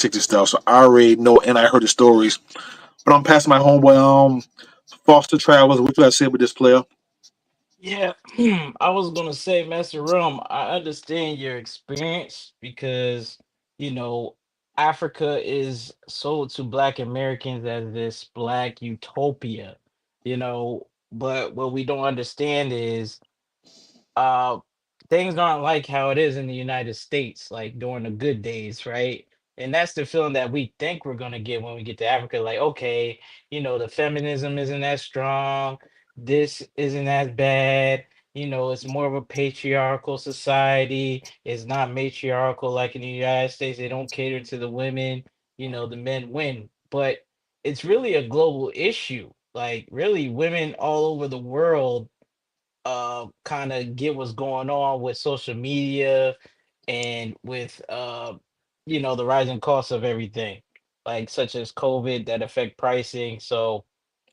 chicks and stuff. So I already know, and I heard the stories. But I'm passing my homeboy. Foster Travels. What you got to say with this player? Yeah, I was gonna say, Master Rum, I understand your experience because, you know, Africa is sold to Black Americans as this Black utopia, but what we don't understand is uh things aren't like how it is in the United States, like during the good days, right? And that's the feeling that we think we're gonna get when we get to Africa. Like, okay, the feminism isn't as strong, this isn't as bad, it's more of a patriarchal society. It's not matriarchal like in the United States. They don't cater to the women, the men win. But it's really a global issue. Like, really, women all over the world kind of get what's going on with social media and with the rising costs of everything, like such as COVID that affect pricing. So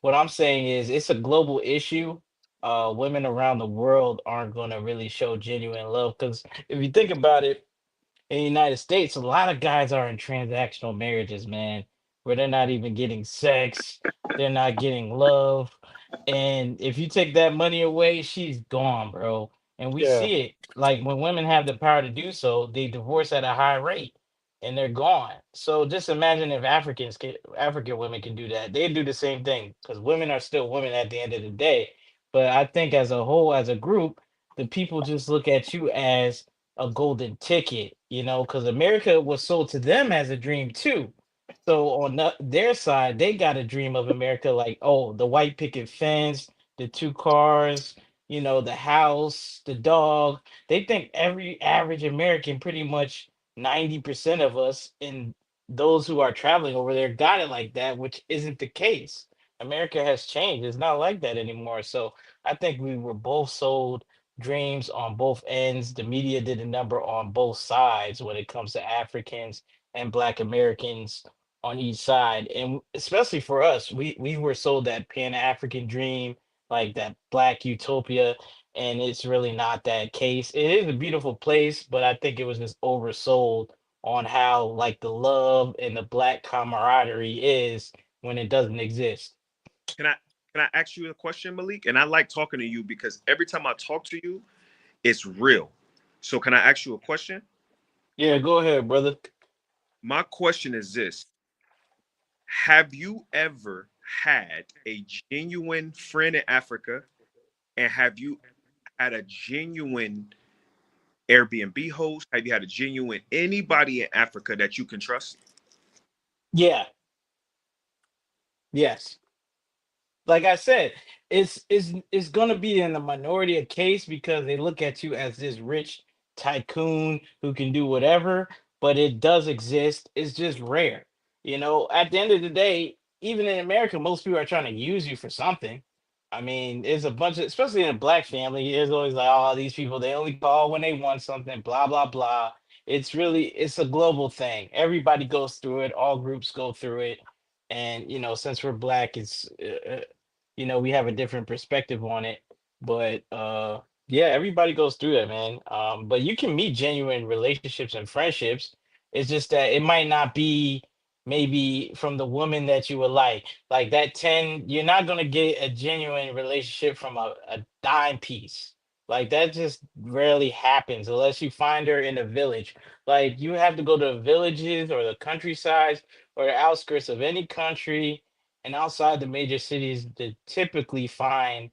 what I'm saying is it's a global issue. Women around the world aren't going to really show genuine love because if you think about it, in the United States, a lot of guys are in transactional marriages, man, where they're not even getting sex, they're not getting love. And if you take that money away, she's gone, bro. And we Yeah. see it. Like when women have the power to do so, they divorce at a high rate and they're gone. So just imagine if African women can do that. They do the same thing because women are still women at the end of the day. But I think as a whole, as a group, the people just look at you as a golden ticket, because America was sold to them as a dream too. So on their side, they got a dream of America like, oh, the white picket fence, the two cars, the house, the dog. They think every average American, pretty much 90% of us, and those who are traveling over there got it like that, which isn't the case. America has changed. It's not like that anymore. So I think we were both sold dreams on both ends. The media did a number on both sides when it comes to Africans and Black Americans on each side. And especially for us, we were sold that Pan African dream, like that Black utopia. And it's really not that case. It is a beautiful place, but I think it was just oversold on how like the love and the Black camaraderie is when it doesn't exist. Can I can I ask you a question, Malik? And I like talking to you because every time I talk to you, it's real. So can I ask you a question? Yeah, go ahead, brother. My question is this: have you ever had a genuine friend in Africa, and have you had a genuine Airbnb host? Have you had a genuine anybody in Africa that you can trust? Yeah, yes. Like I said, it's gonna be in the minority of case because they look at you as this rich tycoon who can do whatever, but it does exist. It's just rare. At the end of the day, even in America, most people are trying to use you for something. I mean, there's a bunch of, especially in a black family, there's always like, oh, these people, they only call when they want something, blah, blah, blah. It's a global thing. Everybody goes through it. All groups go through it. And, since we're black, we have a different perspective on it. But yeah, everybody goes through that, man. But you can meet genuine relationships and friendships. It's just that it might not be maybe from the woman that you would like that 10. You're not going to get a genuine relationship from a dime piece. Like that just rarely happens unless you find her in a village. Like you have to go to the villages or the countryside or the outskirts of any country and outside the major cities to typically find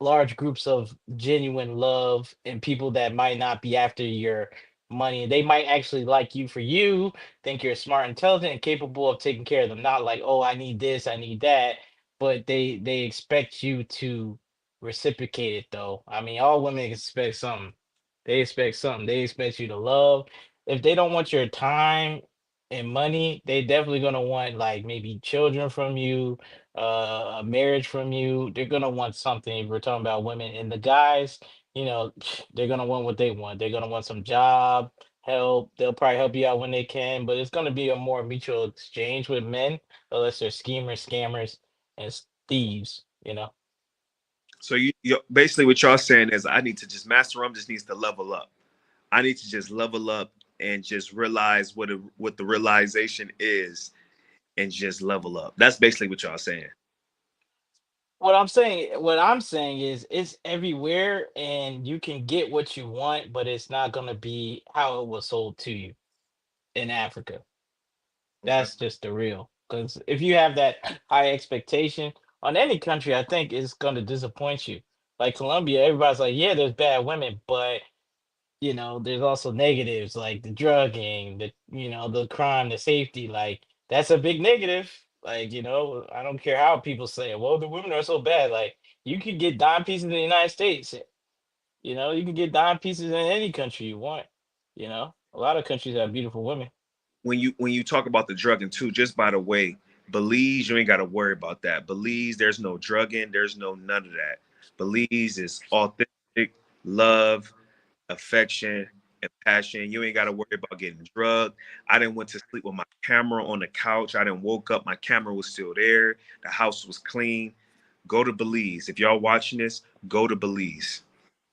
large groups of genuine love and people that might not be after your money. They might actually like you for you, think you're smart, intelligent, and capable of taking care of them. Not like, oh, I need this, I need that, but they expect you to reciprocate it though. I mean, all women expect something. They expect something. They expect you to love. If they don't want your time and money, they definitely gonna want like maybe children from you, a marriage from you. They're gonna want something if we're talking about women. And the guys, they're gonna want what they want. They're gonna want some job help. They'll probably help you out when they can, but it's gonna be a more mutual exchange with men, unless they're schemers, scammers, and thieves. So you basically what y'all saying is I need to just Master Rum just needs to level up. I need to just level up and just realize what the realization is and just level up. That's basically what y'all saying. What I'm saying is it's everywhere and you can get what you want, but it's not gonna be how it was sold to you in Africa. Okay. That's just the real. Because if you have that high expectation on any country, I think it's gonna disappoint you. Like Colombia, everybody's like, yeah, there's bad women, but there's also negatives like the drugging, the crime, the safety. Like that's a big negative. Like, I don't care how people say, well, the women are so bad. Like you could get dime pieces in the United States. You can get dime pieces in any country you want. A lot of countries have beautiful women. When you talk about the drugging too, just by the way, Belize, you ain't got to worry about that. Belize, there's no drugging, there's no none of that. Belize is authentic love, affection, and passion. You ain't got to worry about getting drugged. I didn't went to sleep with my camera on the couch. I didn't woke up, my camera was still there. The house was clean. Go to Belize. If y'all watching this, go to Belize.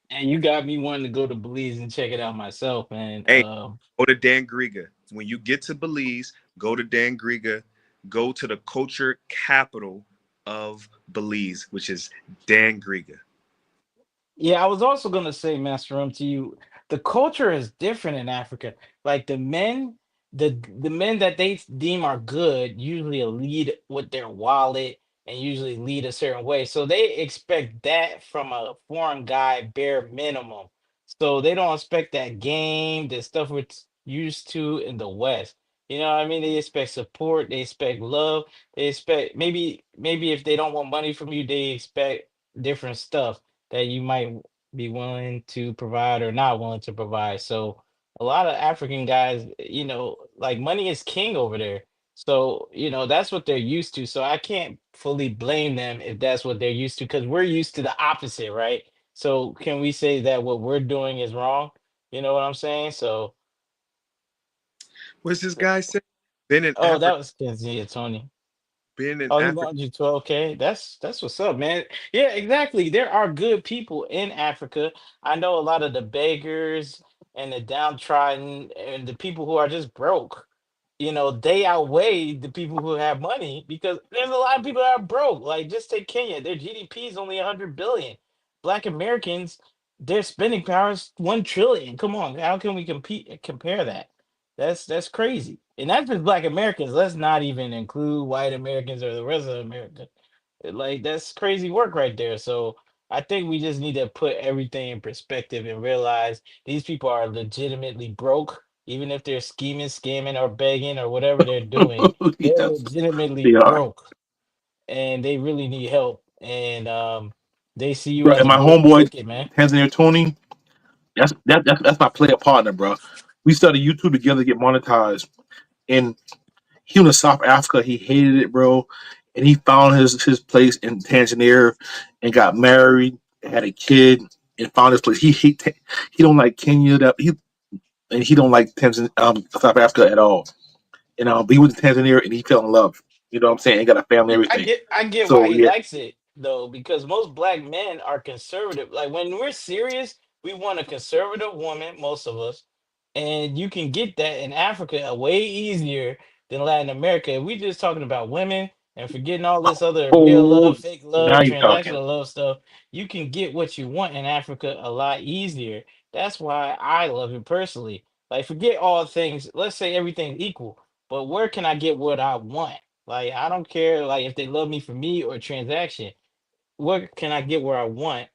And you got me wanting to go to Belize and check it out myself. And Hey, go to Dangriga. When you get to Belize, go to Dangriga. Go to the culture capital of Belize, which is Dangriga. Yeah, I was also gonna say, Master Rum, to you, the culture is different in Africa. Like the men that they deem are good usually lead with their wallet and usually lead a certain way. So they expect that from a foreign guy bare minimum. So they don't expect that game, the stuff we're used to in the West. You know what I mean? They expect support, they expect love, they expect maybe if they don't want money from you, they expect different stuff that you might be willing to provide or not willing to provide. So a lot of African guys, like money is king over there. So, that's what they're used to. So I can't fully blame them if that's what they're used to because we're used to the opposite, right? So can we say that what we're doing is wrong? You know what I'm saying? So, What's this guy say? Been in oh, that Africa, was Tanzania, Tony. been in Oh, he Africa. loaned you 12K. That's what's up, man. Yeah, exactly. There are good people in Africa. I know a lot of the beggars and the downtrodden and the people who are just broke. They outweigh the people who have money because there's a lot of people that are broke. Like just take Kenya, their GDP is only 100 billion. Black Americans, their spending power is 1 trillion. Come on, how can we compare that? That's crazy. And that's just black Americans. Let's not even include white Americans or the rest of America. Like that's crazy work right there. So I think we just need to put everything in perspective and realize these people are legitimately broke, even if they're scheming, scamming, or begging or whatever they're doing. They're Yes, legitimately they are. broke and they really need help. And they see you Bro, as and a my golden homeboy ticket, man. Tanzania Tony, that's my player partner, bro. We started YouTube together to get monetized. And he was in South Africa. He hated it, bro. And he found his place in Tanzania and got married, had a kid, and found his place. He don't like Kenya and he don't like South Africa at all. And he went to Tanzania and he fell in love. You know what I'm saying? He got a family, I everything. get I get why So he yeah, likes it though, because most black men are conservative. Like when we're serious, we want a conservative woman, most of us, and you can get that in Africa way easier than Latin America. If we just talking about women and forgetting all this other real oh, love, fake now love, you talking. transactional love stuff, you can get what you want in Africa a lot easier. That's why I love it personally. Like forget all things. Let's say everything's equal, but where can I get what I want? Like I don't care like if they love me for me or transaction. What can I get where I want?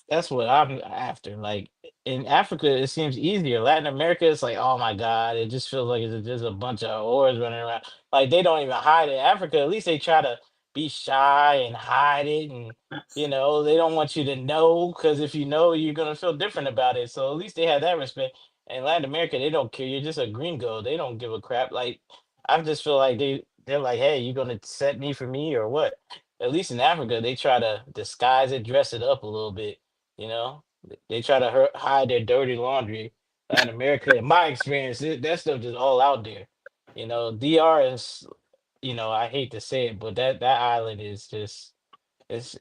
That's what I'm after. Like in Africa, it seems easier. Latin America, it's like, oh my God, it just feels like it's just a bunch of whores running around. Like they don't even hide it. Africa, at least they try to be shy and hide it, and they don't want you to know because if you know, you're gonna feel different about it. So at least they have that respect. And Latin America, they don't care. You're just a gringo. They don't give a crap. Like I just feel like they're like, hey, you gonna set me for me or what? At least in Africa, they try to disguise it, dress it up a little bit. They try to hide their dirty laundry. In America, in my experience, that stuff just all out there. DR is, I hate to say it, but that island is just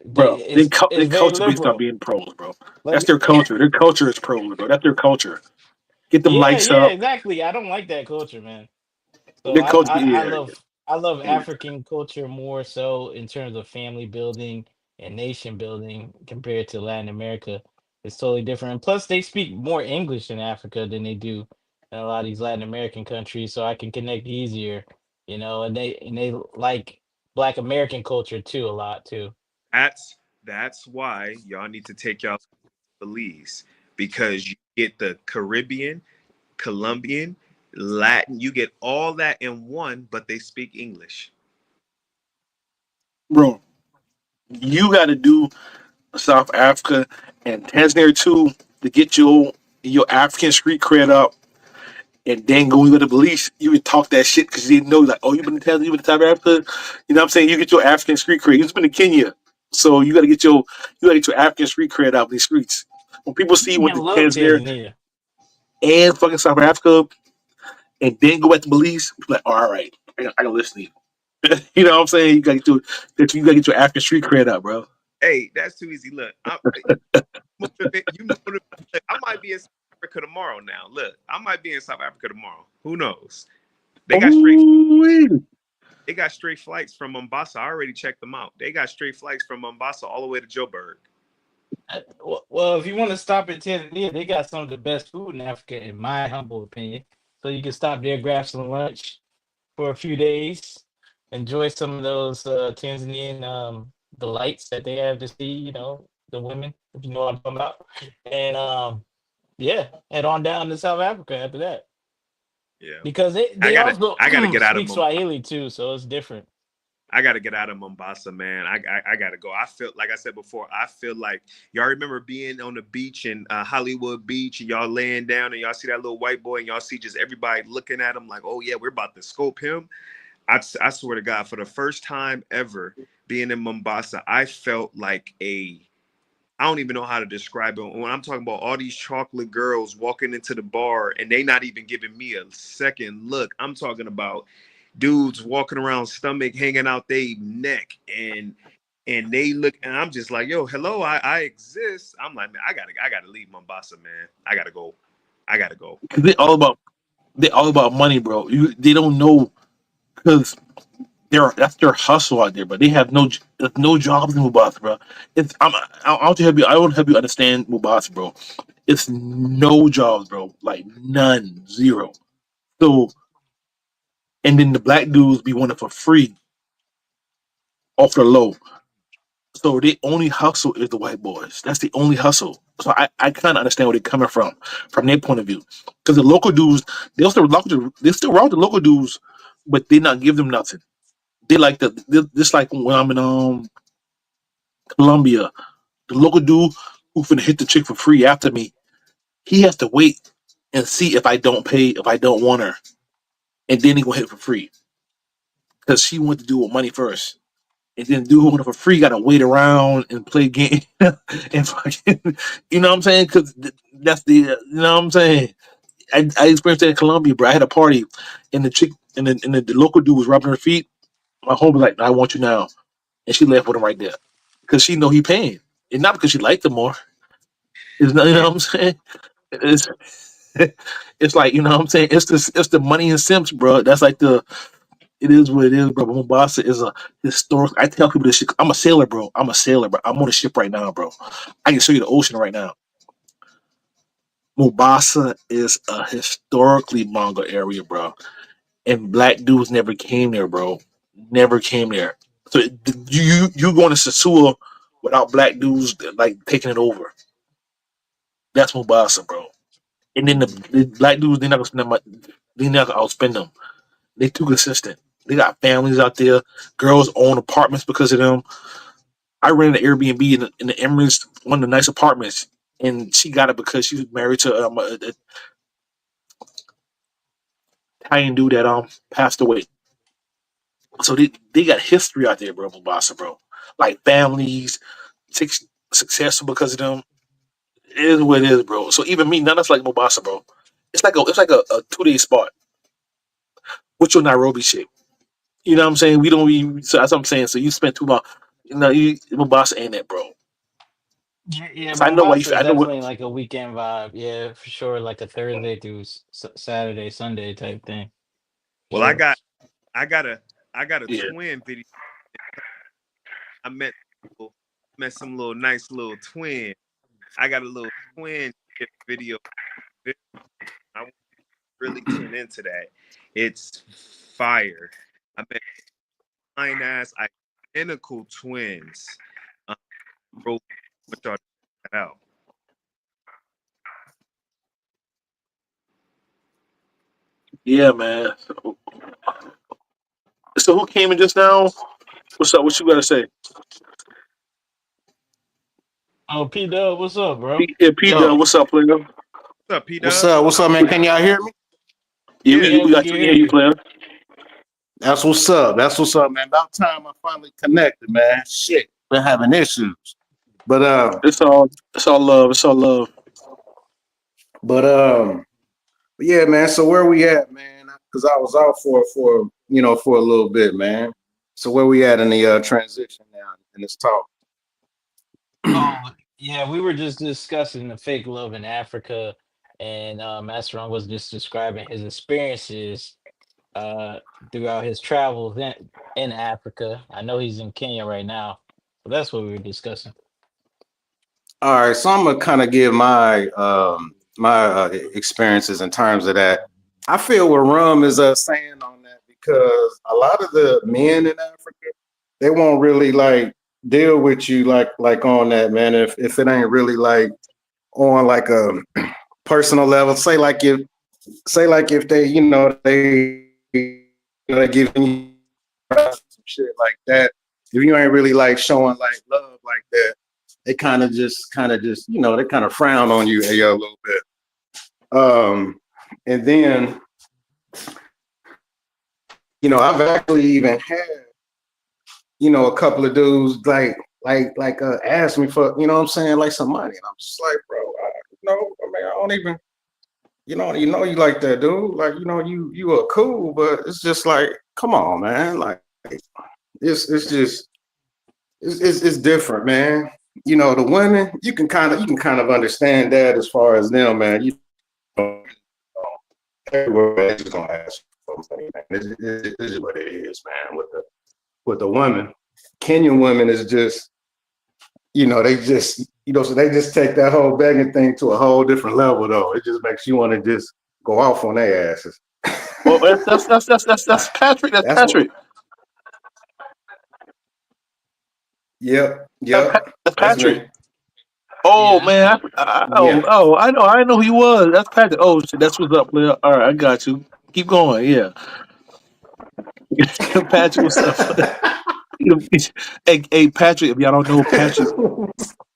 Bro, it's their very culture based on liberal. being pros, bro. That's Like their culture. Their culture is pros, bro. That's their culture. Get them Yeah, lights yeah, up. exactly. I don't like that culture, man. So Their culture, yeah, I love yeah. African culture more so in terms of family building and nation building compared to Latin America. It's totally different. And plus, they speak more English in Africa than they do in a lot of these Latin American countries, so I can connect easier, and they like Black American culture too a lot too. That's why y'all need to take y'all to Belize because you get the Caribbean, Colombian, Latin. You get all that in one, but they speak English. Bro, you got to do South Africa and Tanzania too to get your African street cred up. And then go with the police, you would talk that shit because you didn't know, like, oh, you've been to Tanzania, you've been to South Africa. You know what I'm saying? You get your African street cred. You've been to Kenya. So you gotta get your African street cred out of these streets. When people see you went I to love Tanzania Tanzania. and fucking South Africa and then go back to Belize, people like, oh, all right, I can listen to you. You know what I'm saying? You gotta get your African street cred out, bro. Hey, that's too easy. Look, you motivate. Look, I might be in South Africa tomorrow. Now, look, I might be in South Africa tomorrow. Who knows? They got straight. Oh, They got straight flights from Mombasa. I already checked them out. They got straight flights from Mombasa all the way to Joburg. Well, if you want to stop in Tanzania, they got some of the best food in Africa, in my humble opinion. So you can stop there, grab some lunch for a few days, enjoy some of those Tanzanian delights that they have to see. The women, if you know what I'm talking about, and yeah, head on down to South Africa after that Yeah, because they I they gotta. also I gotta get out of speak Mombasa. Swahili too, so it's different. I got to get out of Mombasa, man. I got to go. I feel like I said before. I feel like y'all remember being on the beach in Hollywood Beach, and y'all laying down, and y'all see that little white boy, and y'all see just everybody looking at him like, "Oh yeah, we're about to scope him." I swear to God, for the first time ever being in Mombasa, I felt like a I don't even know how to describe it. When I'm talking about all these chocolate girls walking into the bar and they not even giving me a second look. I'm talking about dudes walking around stomach hanging out their neck and they look and I'm just like, yo, hello, I exist. I'm like, man, I gotta leave Mombasa, man. I gotta go. I gotta go. because they all about money, bro. They don't know because that's their hustle out there, but they have there's no jobs in Mubasa, bro. I won't help you understand Mubasa, bro. It's no jobs, bro. Like none, zero. So and then the black dudes be wanting for free off the low. So the only hustle is the white boys. That's the only hustle. So I kind of understand where they're coming from their point of view. Because the local dudes, they still rock the local dudes, but they not give them nothing. They like just like when I'm in Colombia, the local dude who finna hit the chick for free after me, he has to wait and see if I don't pay, if I don't want her, and then he gonna hit for free because she went to do with money first. And then the dude who went for free got to wait around and play game and fucking, you know what I'm saying? Because that's you know what I'm saying? I experienced that in Colombia, bro. I had a party and the chick and the local dude was rubbing her feet. My home was like, "I want you now," and she left with him right there because she know he paying, and not because she liked him more. It's not, you know Yeah. what I'm saying? It's it's like you know what I'm saying. It's the money and simps, bro. That's like the it is what it is, bro. But Mombasa is a historic. I tell people this shit. I'm a sailor, bro. I'm a sailor, bro. I'm on a ship right now, bro. I can show you the ocean right now. Mombasa is a historically manga area, bro. And black dudes never came there, bro. Never came there. So you going to Sasua without black dudes like taking it over. That's Mombasa, bro. And then Mm. the black dudes, they're not gonna spend that much. They're not gonna outspend them. They too consistent. They got families out there. Girls own apartments because of them. I rented an Airbnb in the Emirates, one of the nice apartments, and she got it because she was married to a Italian dude that passed away. So they got history out there, bro, Mombasa, bro. Like families, successful because of them. It is what it is, bro. So even me, none of us like Mombasa, bro. It's like a 2 day spot. What's your Nairobi shit? You know what I'm saying? We don't. So that's what I'm saying. So you spent 2 months. You know, Mombasa ain't that, bro. Yeah, So I know why you. Mombasa is I know what. definitely like a weekend vibe. Yeah, for sure, like a Thursday through Saturday, Sunday type thing. Well, I Sure. got I got a I got a Yeah. twin video. I met some little nice little twin. I got a little twin video. I want to really tune into that. It's fire. I met fine ass identical twins. Bro, want y'all to check that out. Yeah, man. So who came in just now? What's up? What you gotta say? Oh, P Dub, what's up, bro? Yeah, P Yo, Dub. What's up, player? What's up, P what's Dub? up? What's up, man? Can y'all hear me? Yeah, Yeah. Yeah, we we got can you. hear Yeah, you you. player. That's what's up. That's what's up, man. About time I finally connected, man. Shit, been having issues, but It's all love. It's all love. but yeah, man. So where we at, man? Because I was out for for a little bit, man. So where we at in the transition now in this talk? Oh, yeah, we were just discussing the fake love in Africa, and Master was just describing his experiences uh throughout his travels in Africa. I know he's in Kenya right now, so that's what we were discussing. All right, so I'm gonna kind of give my experiences in terms of that. I feel what Rum is saying on that because a lot of the men in Africa they won't really like deal with you like on that, man. If it ain't really like on like a personal level, say like if they they giving you some shit like that. If you ain't really like showing like love like that, they kind of just they kind of frown on you a little bit. And then I've actually even had a couple of dudes like ask me for what I'm saying, like some money, and I'm just like, bro, I mean, I don't even you like that, dude. Like, you are cool, but it's just like, come on, man. Like, it's just it's different, man. The women, you can kind of understand that as far as them, man. Know, everywhere they just gonna ask for money, man. This is what it is, man. With the women, Kenyan women is just, they just, so they just take that whole begging thing to a whole different level, though. It just makes you want to just go off on their asses. Oh, that's Patrick. That's That's what. Patrick. Yep, That's, yep. That's That's me. Patrick. Oh Yeah, that's man. Pat. Yeah. I know who he was. That's Patrick. Oh shit. That's what's up, player. All right, I got you. Keep going. Yeah. Patrick, what's up? Hey, Patrick. If y'all don't know Patrick,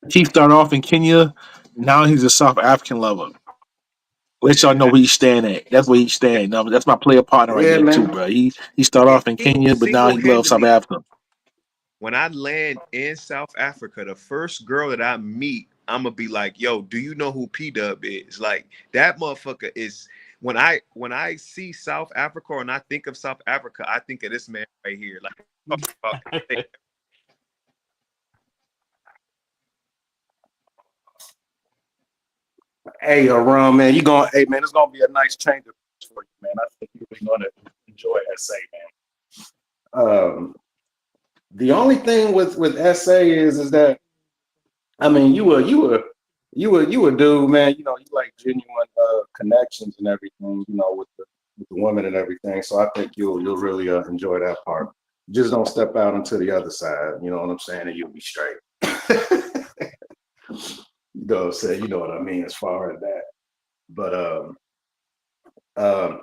he started off in Kenya. Now he's a South African lover. Let y'all Yeah, know where he's staying at. That's where he's staying. No, that's my player partner right Yeah, there too, man. bro. He started off in he Kenya, but now he loves South single-handedly. Africa. When I land in South Africa, the first girl that I meet, I'm gonna be like, "Yo, do you know who P Dub is?" Like that motherfucker is. When I see South Africa or when I think of South Africa, I think of this man right here. Like talking about Hey, Ron, man, hey, man, it's gonna be a nice change of pace for you, man. I think you're really gonna enjoy SA, man. The only thing with SA is that, I mean, you a dude, man. You like genuine connections and everything, with the woman and everything. So I think you'll really enjoy that part. Just don't step out into the other side. You know what I'm saying, and you'll be straight. You know what I'm saying? You know what I mean as far as that. But um,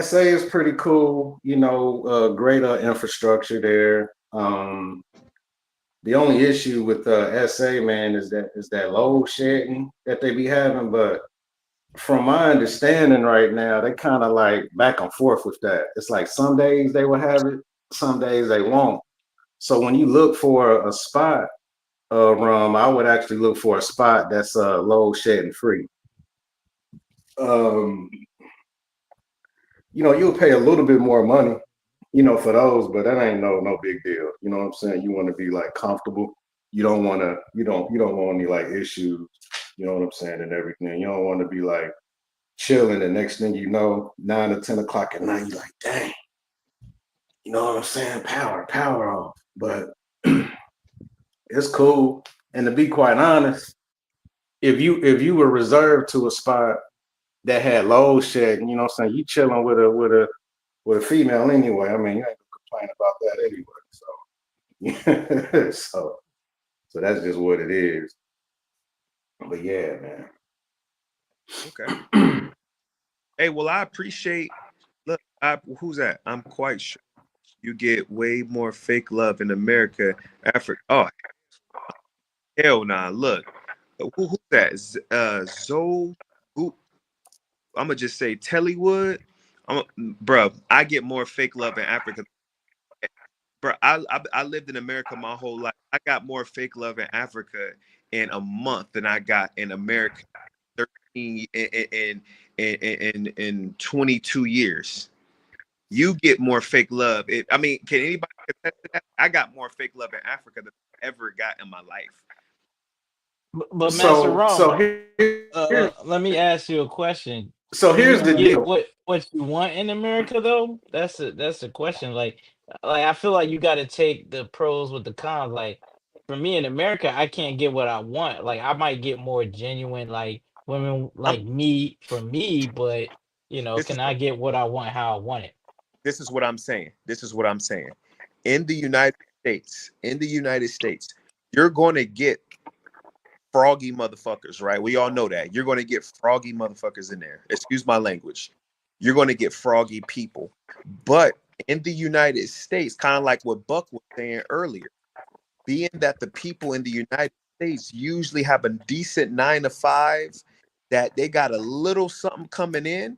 SA is pretty cool. Great infrastructure there. The only issue with SA, man, is that load shedding that they be having. But from my understanding right now, they kind of like back and forth with that. It's like some days they will have it, some days they won't. So when you look for a spot, I would actually look for a spot that's load shedding free. Um, you'll pay a little bit more money, for those, but that ain't no big deal. You know what I'm saying? You want to be like comfortable. you don't want any like issues, you know what I'm saying, and everything. You don't want to be like chilling, the next thing you know, 9 or 10 o'clock at night, you're like, dang, you know what I'm saying? Power off. But it's cool. And to be quite honest, if you were reserved to a spot that had load shedding, you know what I'm saying, you chilling with a female anyway. I mean, you ain't gonna complain about that anyway. So so that's just what it is. But yeah, Okay. man. Hey, well, I appreciate. Look, who's that? I'm quite sure you get way more fake love in America, Africa. Oh hell nah. Look, who's that? Zoe. Who? I'm gonna just say Tellywood. Bro, I get more fake love in Africa. Bro, I lived in America my whole life. I got more fake love in Africa in a month than I got in America 13 in 22 years. You get more fake love. I mean, can anybody attest to that? I got more fake love in Africa than I ever got in my life. But Master so Rum, so here let me ask you a question. so Do here's you the get deal. what you want in America though? That's the question. Like I feel like you got to take the pros with the cons. Like for me in America, I can't get what I want. Like I might get more genuine like women I'm like me for me, but this is can I get what I want how I want it? this is what I'm saying. This is what I'm saying. In the United States, you're going to get froggy motherfuckers, right? We all know that. You're going to get froggy motherfuckers in there. Excuse my language. You're going to get froggy people. But in the United States, kind of like what Buck was saying earlier, being that the people in the United States usually have a decent 9 to 5, that they got a little something coming in,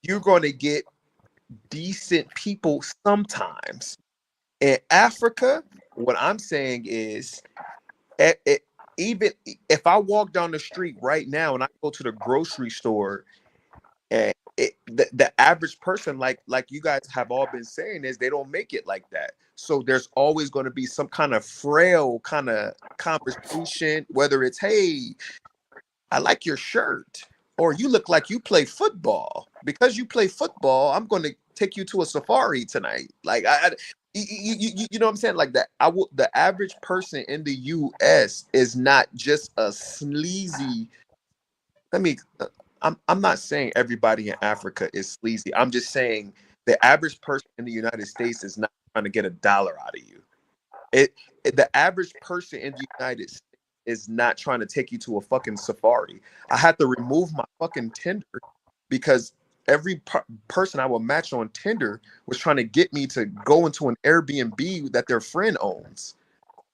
you're going to get decent people sometimes. In Africa, what I'm saying is, even if I walk down the street right now and I go to the grocery store, and the average person, like you guys have all been saying, is they don't make it like that. So there's always going to be some kind of frail kind of conversation, whether it's, hey, I like your shirt, or you look like you play football. Because you play football, I'm going to take you to a safari tonight. Like you know what I'm saying? Like that. The average person in the U.S. is not just a sleazy. Let me. I'm not saying everybody in Africa is sleazy. I'm just saying the average person in the United States is not trying to get a dollar out of you. The average person in the United States is not trying to take you to a fucking safari. I had to remove my fucking Tinder because every person I would match on Tinder was trying to get me to go into an Airbnb that their friend owns.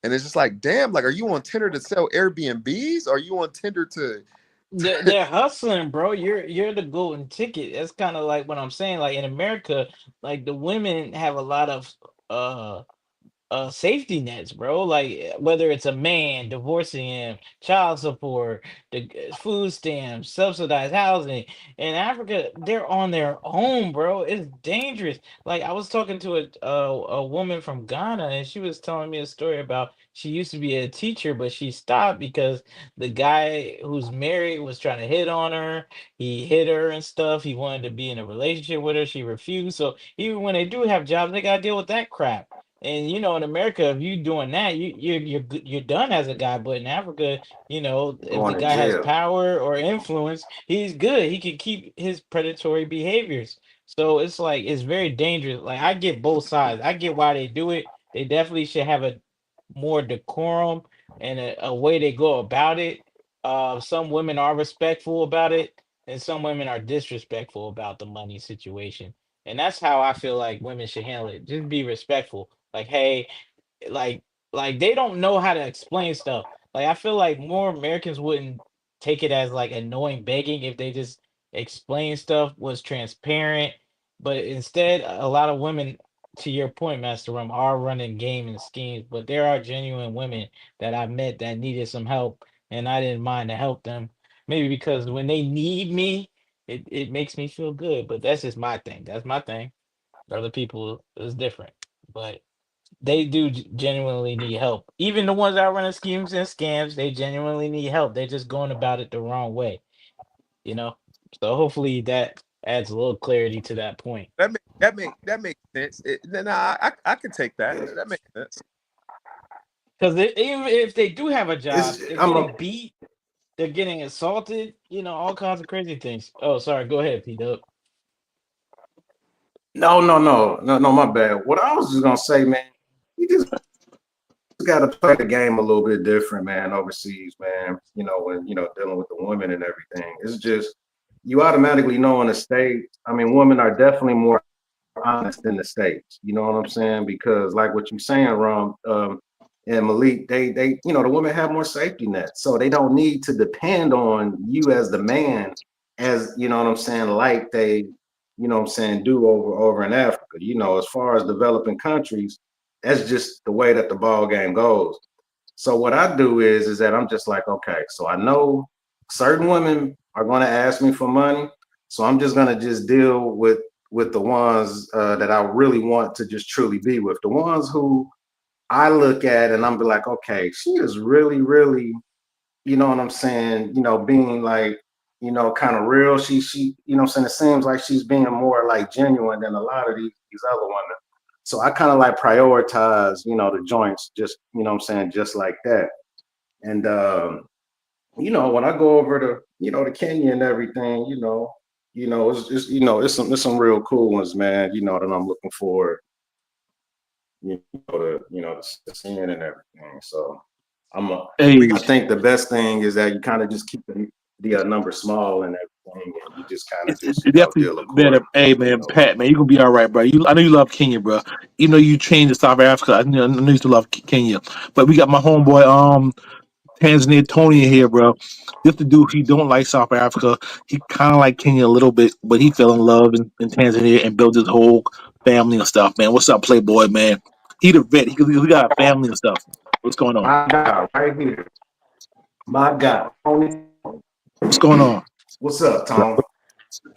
And it's just like, damn, like, are you on Tinder to sell Airbnbs? Or are you on Tinder to They're hustling, bro. You're the golden ticket. That's kind of like what I'm saying. Like in America, like the women have a lot of uh safety nets, bro. Like whether it's a man divorcing him, child support, food stamps, subsidized housing. In Africa, they're on their own, bro. It's dangerous. Like I was talking to a woman from Ghana, and she was telling me a story about she used to be a teacher, but she stopped because the guy who's married was trying to hit on her. He hit her and stuff. He wanted to be in a relationship with her. She refused. So even when they do have jobs, they gotta deal with that crap. And in America, if you doing that, you're done as a guy. But in Africa, if the Going to guy has jail. power or influence, he's good. He can keep his predatory behaviors. So it's like it's very dangerous. Like I get both sides. I get why they do it. They definitely should have a more decorum and a way they go about it. Some women are respectful about it, and some women are disrespectful about the money situation. And that's how I feel like women should handle it. Just be respectful. Like, hey, like they don't know how to explain stuff. Like I feel like more Americans wouldn't take it as like annoying begging if they just explain stuff was transparent. But instead, a lot of women, to your point, Master Rum, are running game and schemes. But there are genuine women that I've met that needed some help, and I didn't mind to help them. Maybe because when they need me, it makes me feel good. But that's just my thing. That's my thing. Other people is different. But they do genuinely need help. Even the ones that running schemes and scams, they genuinely need help. They're just going about it the wrong way, you know. So hopefully that adds a little clarity to that point. That makes sense. I can take that. That makes sense. Because even if they do have a It's job, they're I'm a, getting beat, they're getting assaulted, all kinds of crazy things. Oh, sorry. Go ahead, P Dub. no, my bad. What I was just gonna say, man, you just gotta play the game a little bit different, man, overseas, man. When dealing with the women and everything. It's just you automatically know in the States, I mean, women are definitely more honest in the States. You know what I'm saying? Because like what you're saying, Rom, and Malik, they the women have more safety nets. So they don't need to depend on you as the man, as you know what I'm saying, like they, what I'm saying, do over in Africa. As far as developing countries, that's just the way that the ball game goes. So what I do is that I'm just like, okay, so I know certain women are going to ask me for money, so I'm just going to just deal with the ones that I really want to just truly be with. The ones who I look at and I'm be like, okay, she is really, really, you know what I'm saying, being like, kind of real. She, what I'm saying, it seems like she's being more like genuine than a lot of these other women. So I kind of like prioritize, the joints, just, what I'm saying, just like that. And when I go over to, to Kenya and everything, it's some real cool ones, man, that I'm looking forward, to seeing and everything. So Hey, I think the best thing is that you kind of just keep the number small and everything, and you just kind of it's just, definitely deal better. accordingly, Hey, you man, know. Pat, man, you gonna be all right, bro. I know you love Kenya, bro. You know you changed to South Africa. I know you still love Kenya, but we got my homeboy, Tanzania Tony in here, bro. Just the dude, he don't like South Africa. He kind of like Kenya a little bit, but he fell in love in Tanzania and built his whole family and stuff, man. What's up, Playboy, man? He the vet. He got a family and stuff. What's going on? My God, right here. My God. Tony, What's going on? what's up, Tom?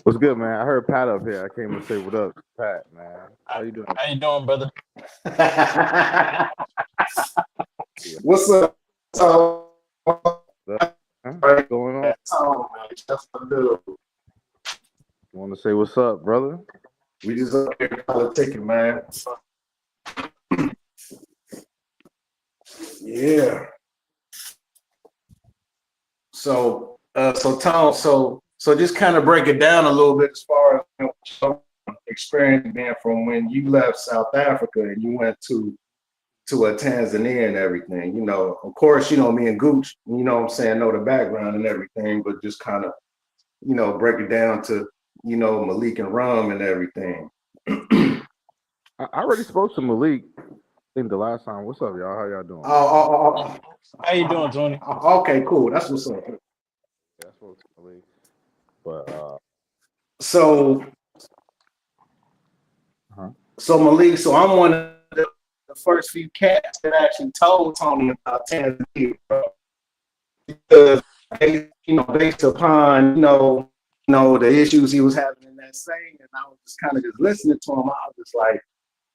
What's good, man? I heard Pat up here. I came to say what up, Pat, man. How you doing? How you doing, brother? Yeah. What's up, Tom? What's going on? Tom, man. That's the dude. You want to say what's up, brother? We just up here politicking, man. Yeah. So Tom, so just kind of break it down a little bit as far as experience being from when you left South Africa and you went to a Tanzania and everything. Of course, me and Gooch, what I'm saying, know the background and everything, but just kind of, break it down to, Malik and Rum and everything. I already spoke to Malik. I think the last time. What's up, y'all? How y'all doing? How you doing, Tony? Okay, cool. That's what's up. Yeah, I spoke to Malik, but So huh? So Malik, so I'm one of the first few cats that actually told Tony about Tanzania, bro. Because based upon the issues he was having in that saying, and I was just kind of just listening to him. I was just like,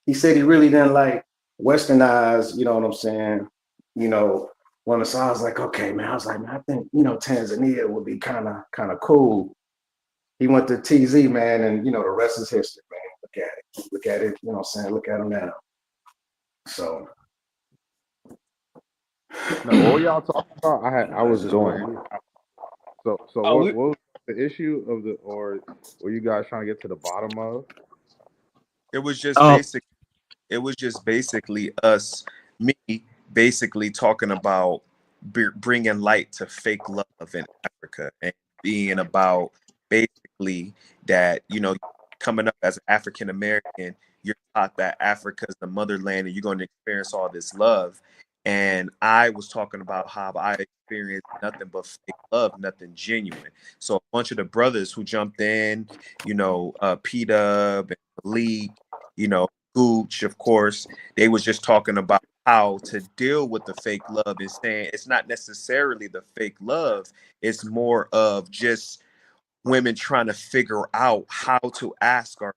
he said he really didn't like westernized, you know what I'm saying? When so I was like, okay, man. I was like, man, I think Tanzania would be kind of cool. He went to TZ, man, and the rest is history, man. Look at it, you know what I'm saying? Look at him now. So No, what were y'all talking about? I was just doing. So Oh, what was the issue of or were you guys trying to get to the bottom of? It was just Um, basic. It was just basically me, basically talking about bringing light to fake love in Africa and being about basically that, coming up as an African American, you're taught that Africa is the motherland and you're going to experience all this love. And I was talking about how I experienced nothing but fake love, nothing genuine. So a bunch of the brothers who jumped in, P Dub and Malik, Gooch, of course, they was just talking about how to deal with the fake love and saying it's not necessarily the fake love. It's more of just women trying to figure out how to ask or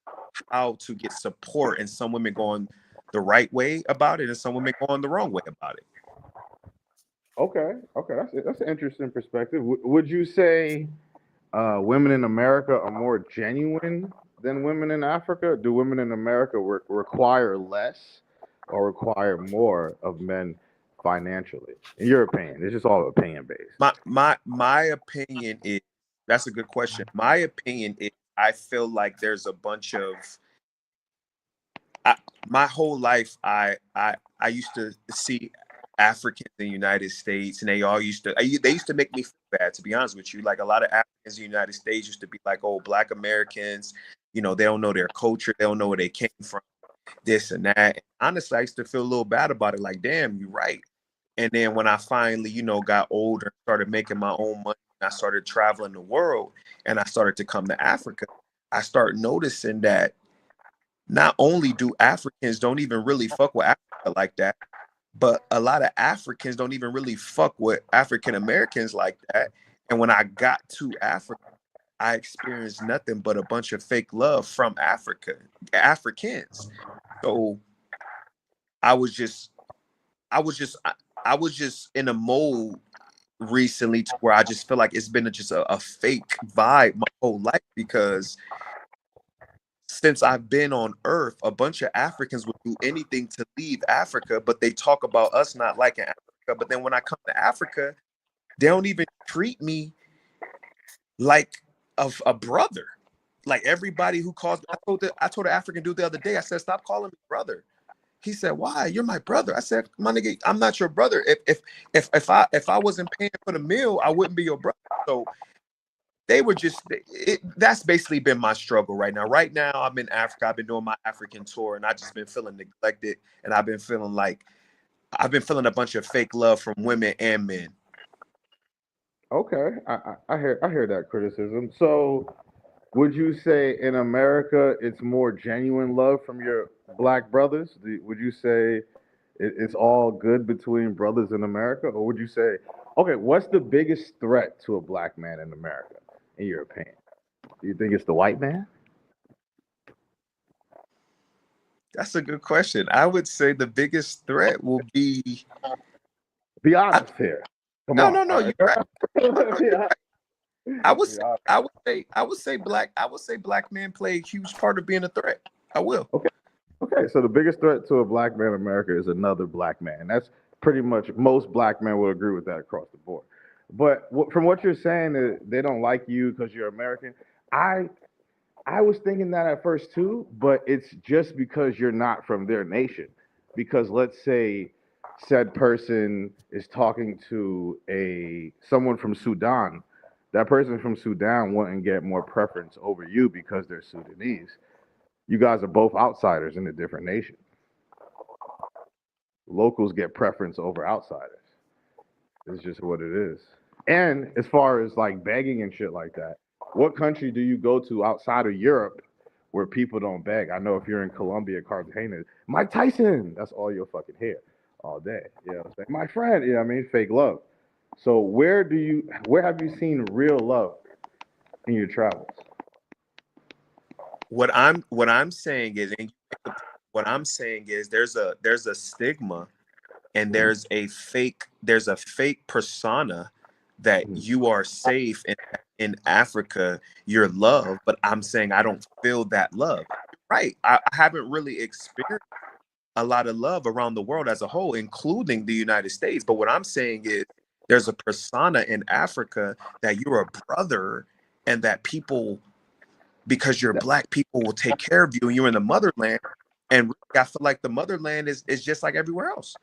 how to get support. And some women going the right way about it, and some women go on the wrong way about it. Okay, that's an interesting perspective. Would you say women in America are more genuine than women in Africa? Do women in America require less or require more of men financially? In your opinion, it's just all opinion based. My opinion is, that's a good question. My opinion is, I feel like there's a bunch of my whole life I used to see Africans in the United States, and they all they used to make me feel bad, to be honest with you. Like, a lot of Africans in the United States used to be like, oh, Black Americans, they don't know their culture, they don't know where they came from, this and that. And honestly, I used to feel a little bad about it, like, damn, you're right. And then when I finally, got older, started making my own money, and I started traveling the world, and I started to come to Africa, I started noticing that not only do Africans don't even really fuck with Africa like that, but a lot of Africans don't even really fuck with African Americans like that. And when I got to Africa, I experienced nothing but a bunch of fake love from Africans. So I was just, I was just, I was just in a mode recently to where I just feel like it's been just a fake vibe my whole life, because since I've been on Earth, a bunch of Africans would do anything to leave Africa, but they talk about us not liking Africa. But then when I come to Africa, they don't even treat me like a brother. Like, everybody who calls, I told the African dude the other day, I said, stop calling me brother. He said, why? You're my brother. I said, my nigga, I'm not your brother. If I wasn't paying for the meal, I wouldn't be your brother. So they were that's basically been my struggle right now. Right now, I'm in Africa. I've been doing my African tour, and I just been feeling neglected, and I've been feeling a bunch of fake love from women and men. Okay, I hear that criticism. So, would you say in America it's more genuine love from your Black brothers? Would you say it's all good between brothers in America, or would you say, okay, what's the biggest threat to a Black man in America, in your opinion? Do you think it's the white man? That's a good question. I would say the biggest threat will be. Be honest here. Come No, on. no, no. You're right. Yeah. I would say, I would say black men play a huge part of being a threat. I will. Okay, so the biggest threat to a Black man in America is another Black man. That's pretty much, most Black men will agree with that across the board. But from what you're saying, they don't like you because you're American. I I was thinking that at first too, but it's just because you're not from their nation. Because let's say said person is talking to someone from Sudan, that person from Sudan wouldn't get more preference over you because they're Sudanese. You guys are both outsiders in a different nation. Locals get preference over outsiders. It's just what it is. And as far as like begging and shit like that, what country do you go to outside of Europe where people don't beg? I know if you're in Colombia, Cartagena, Mike Tyson, that's all you'll fucking hear all day. You know what I'm saying? My friend, you know what I mean? Fake love. So where have you seen real love in your travels? What I'm saying is, what I'm saying is, there's a stigma, and there's a fake persona that you are safe in Africa, you're loved, but I'm saying I don't feel that love. Right. I haven't really experienced a lot of love around the world as a whole, including the United States. But what I'm saying is, there's a persona in Africa that you're a brother, and that people, because you're black, people will take care of you, and you're in the motherland. And really, I feel like the motherland is just like everywhere else.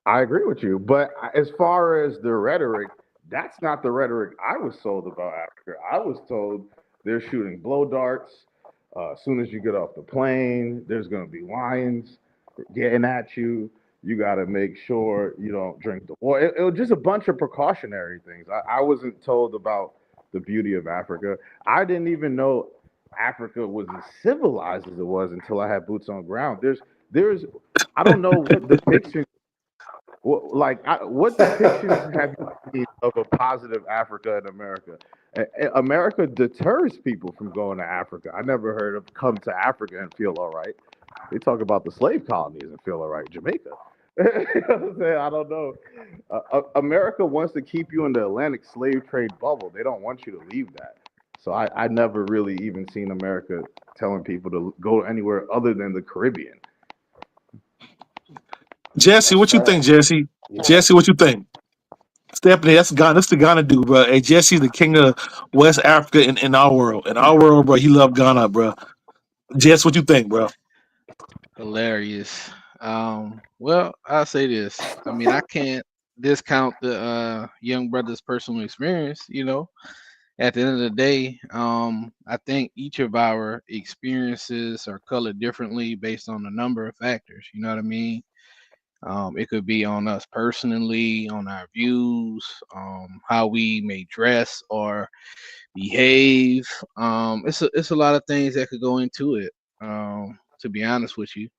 I agree with you, but as far as the rhetoric, that's not the rhetoric I was told about Africa. I was told they're shooting blow darts. As soon as you get off the plane, there's going to be lions getting at you. You got to make sure you don't drink the water. It was just a bunch of precautionary things. I wasn't told about the beauty of Africa. I didn't even know Africa was as civilized as it was until I had boots on ground. There's I don't know what depiction what depictions have you seen of a positive Africa in America? America deters people from going to Africa. I never heard of come to Africa and feel all right. They talk about the slave colonies and feel all right. Jamaica. You know what I'm saying? I don't know. America wants to keep you in the Atlantic slave trade bubble. They don't want you to leave that. So I never really even seen America telling people to go anywhere other than the Caribbean. Jesse, That's what you think, fact. Jesse? Yeah. Jesse, what you think? Stephanie, that's Ghana. That's the Ghana dude, bro. Hey, Jesse, the king of West Africa in our world. In our world, bro, he loved Ghana, bro. Jess, what you think, bro? Hilarious. Well, I'll say this. I mean, I can't discount the young brother's personal experience. At the end of the day, I think each of our experiences are colored differently based on a number of factors. You know what I mean? It could be on us personally, on our views, how we may dress or behave. It's a lot of things that could go into it. To be honest with you,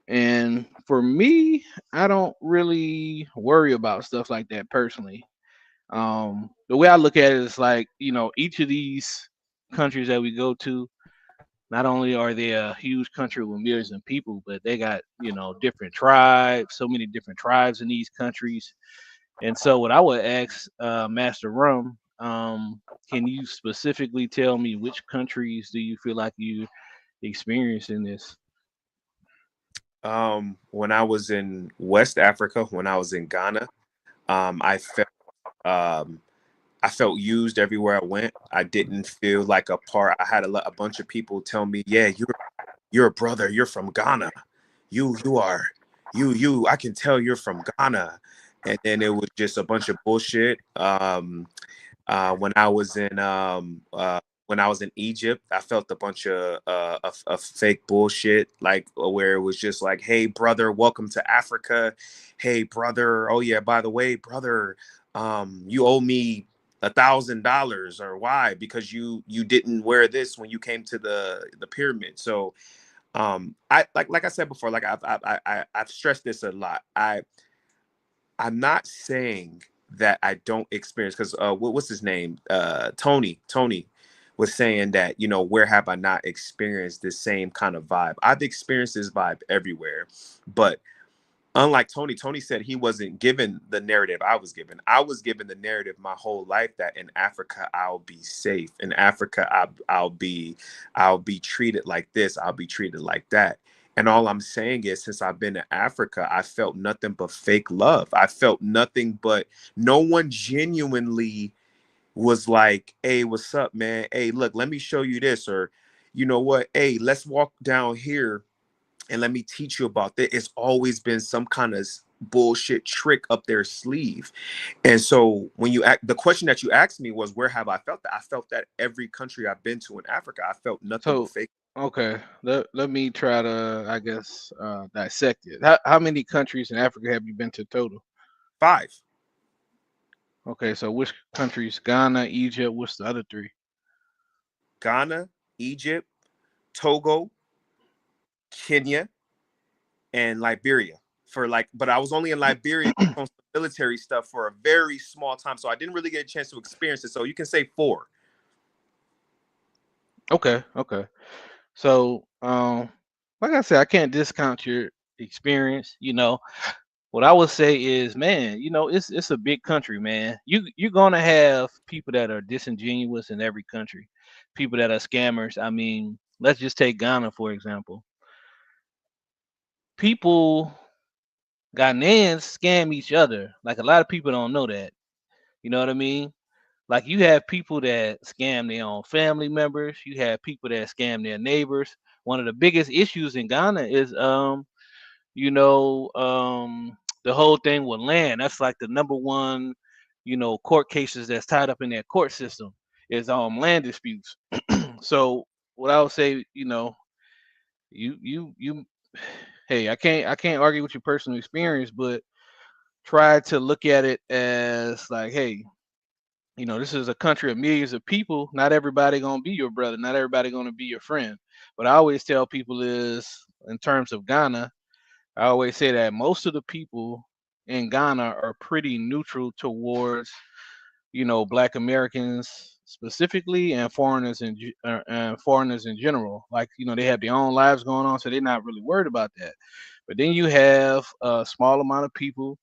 and for me, I don't really worry about stuff like that personally. The way I look at it is like, each of these countries that we go to, not only are they a huge country with millions of people, but they got, different tribes, so many different tribes in these countries. And so what I would ask Master Rum, can you specifically tell me which countries do you feel like you experiencing this? When I was in West Africa, when I was in Ghana, I felt um, I felt used everywhere I went. I didn't feel like a part. I had a bunch of people tell me, "Yeah, you're a brother. You're from Ghana. You are you. I can tell you're from Ghana." And then it was just a bunch of bullshit. When I was in when I was in Egypt, I felt a bunch of fake bullshit, like where it was just like, "Hey, brother, welcome to Africa. Hey, brother. Oh yeah, by the way, brother, you owe me $1,000, or why? Because you didn't wear this when you came to the pyramid." So I like I said before, like I've stressed this a lot. I'm not saying that I don't experience, because what's his name? Tony was saying that, where have I not experienced this same kind of vibe? I've experienced this vibe everywhere, but unlike Tony said he wasn't given the narrative I was given. I was given the narrative my whole life that in Africa I'll be safe. In Africa I'll be treated like this. I'll be treated like that. And all I'm saying is, since I've been to Africa, I felt nothing but fake love. I felt nothing but, no one genuinely was like, "Hey, what's up, man? Hey, look, let me show you this," or, "You know what? Hey, let's walk down here and let me teach you about that." It's always been some kind of bullshit trick up their sleeve. And so when the question that you asked me was, where have I felt that? I felt that every country I've been to in Africa, I felt nothing but So, fake. okay, let me try to, I guess, dissect it. How many countries in Africa have you been to total? 5. Okay, so which countries? Ghana, Egypt. What's the other three? Ghana, Egypt, Togo, Kenya, and Liberia. But I was only in Liberia on some military stuff for a very small time, so I didn't really get a chance to experience it. So you can say 4. Okay, okay. So, like I said, I can't discount your experience. What I would say is, man, it's a big country, man. You're gonna have people that are disingenuous in every country, people that are scammers. I mean, let's just take Ghana for example. People, Ghanaians scam each other. Like a lot of people don't know that. You know what I mean? Like you have people that scam their own family members. You have people that scam their neighbors. One of the biggest issues in Ghana is you know, the whole thing with land. That's like the number one, court cases that's tied up in that court system is land disputes. So what I would say, you hey, I can't argue with your personal experience, but try to look at it as like, hey, this is a country of millions of people. Not everybody gonna be your brother. Not everybody gonna be your friend. What I always tell people is, in terms of Ghana, I always say that most of the people in Ghana are pretty neutral towards, Black Americans, specifically, and foreigners in general. Like, they have their own lives going on, so they're not really worried about that. But then you have a small amount of people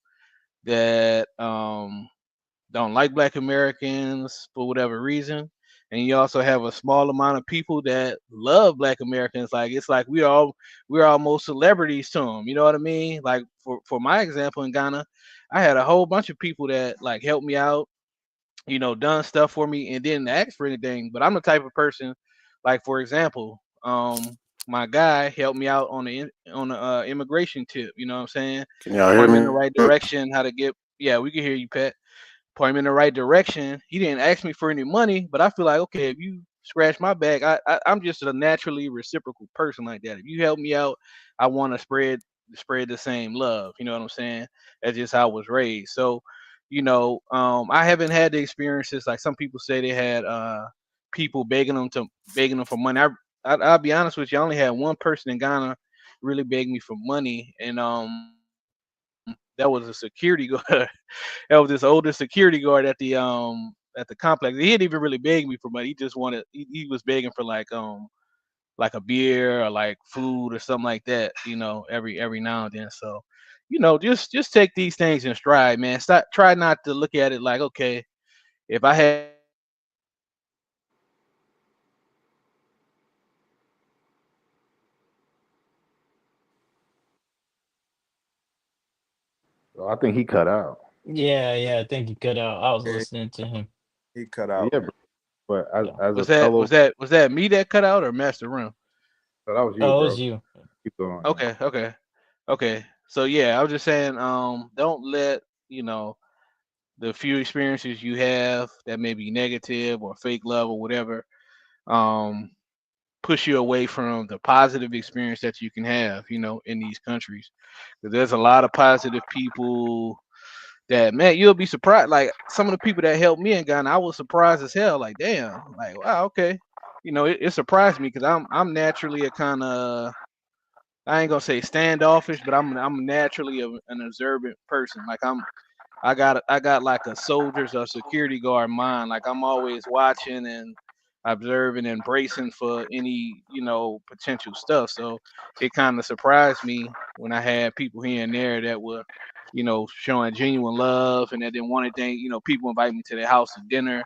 that don't like Black Americans for whatever reason, and you also have a small amount of people that love Black Americans. Like, it's like we're almost celebrities to them. You know what I mean? Like, for my example in Ghana, I had a whole bunch of people that like helped me out, done stuff for me and didn't ask for anything. But I'm the type of person, like, for example, my guy helped me out on the immigration tip. You know what I'm saying? Can y'all hear Point me in the me? right direction, how to get. Yeah, we can hear you, Pat. Point me in the right direction. He didn't ask me for any money, but I feel like, okay, if you scratch my back, I'm just a naturally reciprocal person like that. If you help me out, I want to spread the same love. You know what I'm saying? That's just how I was raised. So, I haven't had the experiences like some people say they had people begging them for money. I'll be honest with you, I only had one person in Ghana really beg me for money, and that was a security guard. That was this older security guard at the complex. He didn't even really beg me for money. He just he was begging for like a beer or like food or something like that, every now and then. So, just take these things in stride, man. Try not to look at it like, okay, if I had a bunch of money, I can help you out. Try to look at it like, okay, if I help you out, So I think he cut out. Yeah, I think he cut out. I was Yeah, listening to him. he cut out. Yeah, bro. But Yeah. as a was that fellow, was that was that me that cut out or Master Rim? so that was you, Oh, it was bro. you. Keep going. Yeah. Okay. So yeah, I was just saying, don't let you know the few experiences you have that may be negative or fake love or whatever, um, push you away from the positive experience that you can have, in these countries. Because there's a lot of positive people that, man, you'll be surprised. Like, some of the people that helped me in Ghana, I was surprised as hell. Like, damn, like, wow, okay. It surprised me because I'm naturally a kind of, I ain't gonna say standoffish, but I'm naturally an observant person. Like, I got like a soldier's or security guard mind. Like, I'm always watching and observing and bracing for any, potential stuff. So it kind of surprised me when I had people here and there that were, showing genuine love and that didn't want anything. People invite me to their house to dinner.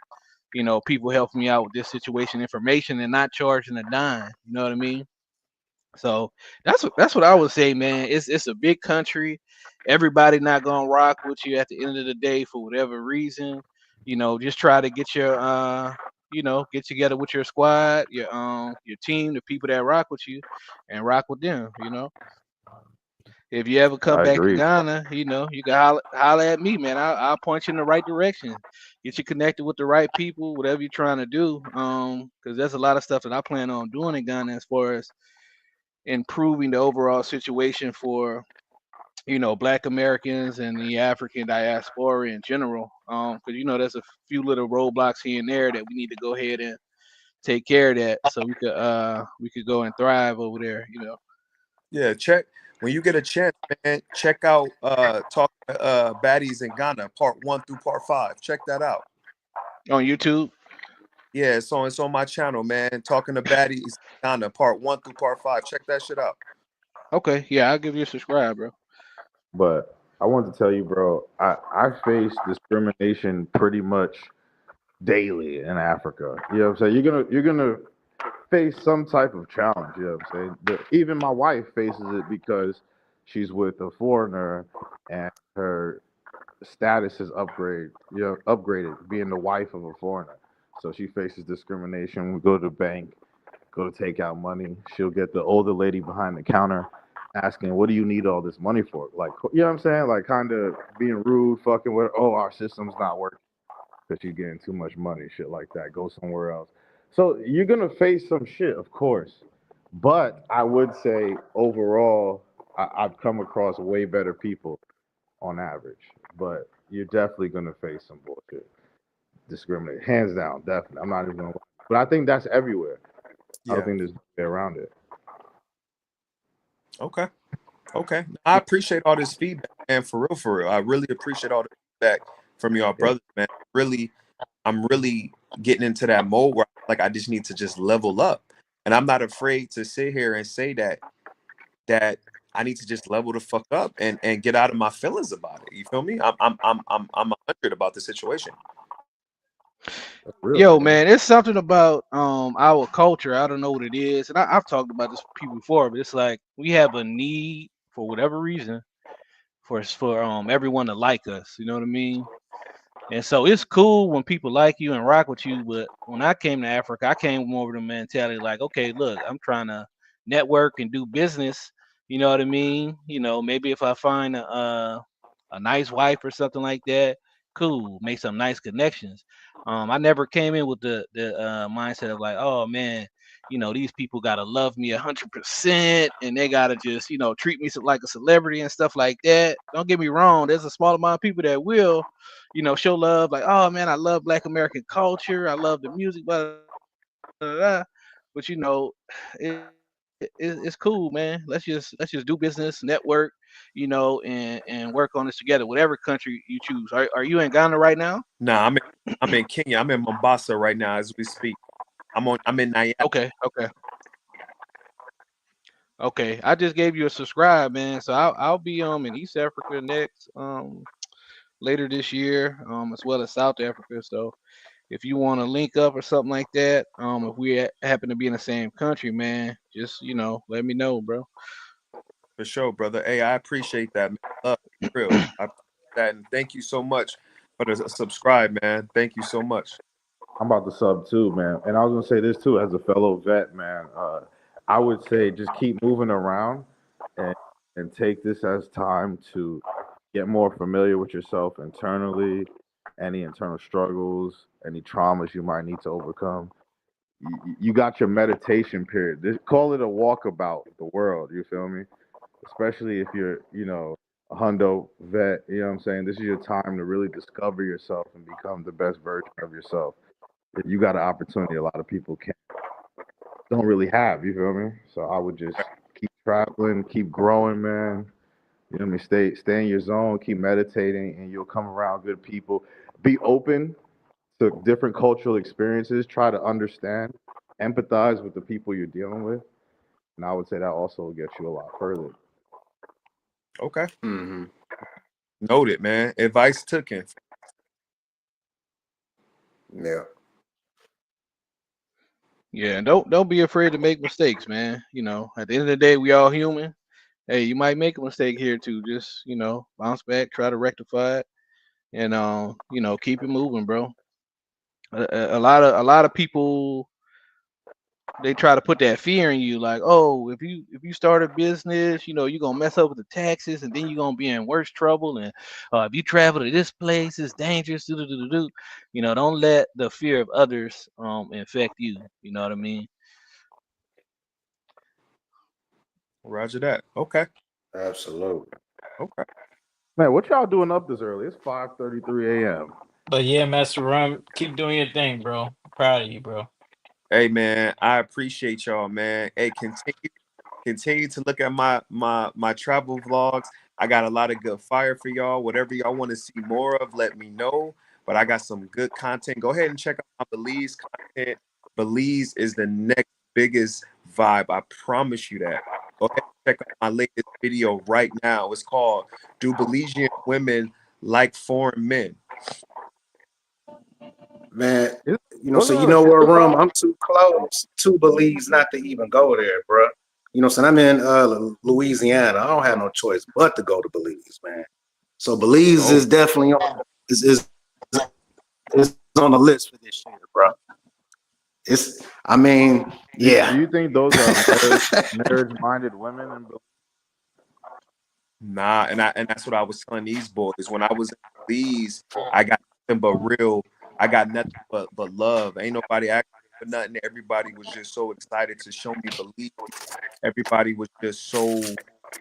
People help me out with this situation information and not charging a dime. You know what I mean? So that's what I would say, man. It's a big country. Everybody not gonna rock with you at the end of the day for whatever reason. Just try to get get together with your squad, your team, the people that rock with you, and rock with them. If you ever come I back to agree. Ghana, you can holler at me, man. I'll point you in the right direction. Get you connected with the right people, whatever you're trying to do. Because there's a lot of stuff that I plan on doing in Ghana as far as improving the overall situation for Black Americans and the African diaspora in general. Because there's a few little roadblocks here and there that we need to go ahead and take care of that so we could go and thrive over there. Yeah, check when you get a chance, man. Check out talk baddies in Ghana, part 1 through part 5. Check that out. On YouTube. Yeah, it's on my channel, man. Talking to baddies in Ghana, part 1 through part 5. Check that shit out. Okay, yeah, I'll give you a subscribe, bro. But I want to tell you, bro, I face discrimination pretty much daily in Africa. You know what I'm saying? You're gonna face some type of challenge. You know what I'm saying? Even my wife faces it because she's with a foreigner and her status is upgraded, being the wife of a foreigner. So she faces discrimination. We go to the bank, go to take out money. She'll get the older lady behind the counter asking, "What do you need all this money for?" Like, you know what I'm saying? Like, kind of being rude, fucking with, "Oh, our system's not working because you're getting too much money," shit like that. Go somewhere else. So you're gonna face some shit, of course. But I would say overall, I've come across way better people on average. But you're definitely gonna face some bullshit, discriminate, hands down, definitely. I'm not even gonna lie. But I think that's everywhere. I don't Yeah. think there's no way around it. Okay. Okay. I appreciate all this feedback, man. For real, for real. I really appreciate all the feedback from y'all Yeah. brothers, man. I'm really getting into that mode where like I just need to just level up. And I'm not afraid to sit here and say that I need to just level the fuck up and get out of my feelings about it. You feel me? I'm 100 about the situation. That's real, Yo, man. man, it's something about our culture. I don't know what it is, and I've talked about this with people before, but it's like we have a need for whatever reason for everyone to like us. You know what I mean? And so it's cool when people like you and rock with you, but when I came to Africa, I came more with a mentality like, okay, look, I'm trying to network and do business. You know what I mean? You know, maybe if I find a nice wife or something like that, cool, make some nice connections. I never came in with the mindset of like, oh man, you know, these people gotta love me 100%, and they gotta just, you know, treat me like a celebrity and stuff like that. Don't get me wrong, there's a small amount of people that will, you know, show love, like, oh man, I love Black American culture, I love the music, blah, blah, blah. But you know, it's cool, man. Let's just do business, network, you know, and work on this together. Whatever country you choose. Are you in Ghana right now? Nah, I'm in Kenya. I'm in Mombasa right now as we speak. I'm in Nigeria Okay, okay, okay. I just gave you a subscribe, man. So I'll be in East Africa next later this year, as well as South Africa. So if you want to link up or something like that, if we happen to be in the same country, man, just, you know, let me know, bro. for sure, brother. Hey, I appreciate that, man. Love, real. I appreciate that, and thank you so much for the subscribe, man. Thank you so much. I'm about to sub too, man. And I was gonna say this too, as a fellow vet, man. I would say just keep moving around and take this as time to get more familiar with yourself internally, any internal struggles, any traumas you might need to overcome. You got your meditation period. Call it a walkabout the world. You feel me? Especially if you're, a hundo vet. You know what I'm saying? This is your time to really discover yourself and become the best version of yourself. You got an opportunity a lot of people don't really have. You feel me? So I would just keep traveling, keep growing, man. You know what I mean? Stay in your zone, keep meditating, and you'll come around good people. Be open to different cultural experiences. Try to understand, empathize with the people you're dealing with, and I would say that also will get you a lot further. Okay. Mm-hmm. Noted, man. Advice taken. Yeah. Yeah, and don't be afraid to make mistakes, man. You know, at the end of the day, we all human. Hey, you might make a mistake here too. Just, you know, bounce back, try to rectify it, and you know, keep it moving, bro. A lot of people, they try to put that fear in you, like, oh, if you start a business, you know, you're gonna mess up with the taxes, and then you're gonna be in worse trouble. And if you travel to this place, it's dangerous. Do. You know, don't let the fear of others infect you. You know what I mean? Roger that. Okay. Absolutely. Okay. Man, what y'all doing up this early? It's 5:33 a.m. But yeah, Master Rum, keep doing your thing, bro. Proud of you, bro. Hey, man. I appreciate y'all, man. Hey, continue to look at my travel vlogs. I got a lot of good fire for y'all. Whatever y'all want to see more of, let me know. But I got some good content. Go ahead and check out my Belize content. Belize is the next biggest vibe. I promise you that. Go ahead and check out my latest video right now. It's called "Do Belizean Women Like Foreign Men?" Man, Wasn't so you that a know where rum, TikTok? I'm too close to Belize not to even go there, bro. So I'm in Louisiana. I don't have no choice but to go to Belize, man. So Belize Oh, is definitely is on the list for this year, bro. I mean, Do yeah. you think those are marriage-minded women? nah, and that's what I was telling these boys when I was in Belize. I got nothing but real. I got nothing but love. Ain't nobody asking for nothing. Everybody was just so excited to show me Belize. Everybody was just so.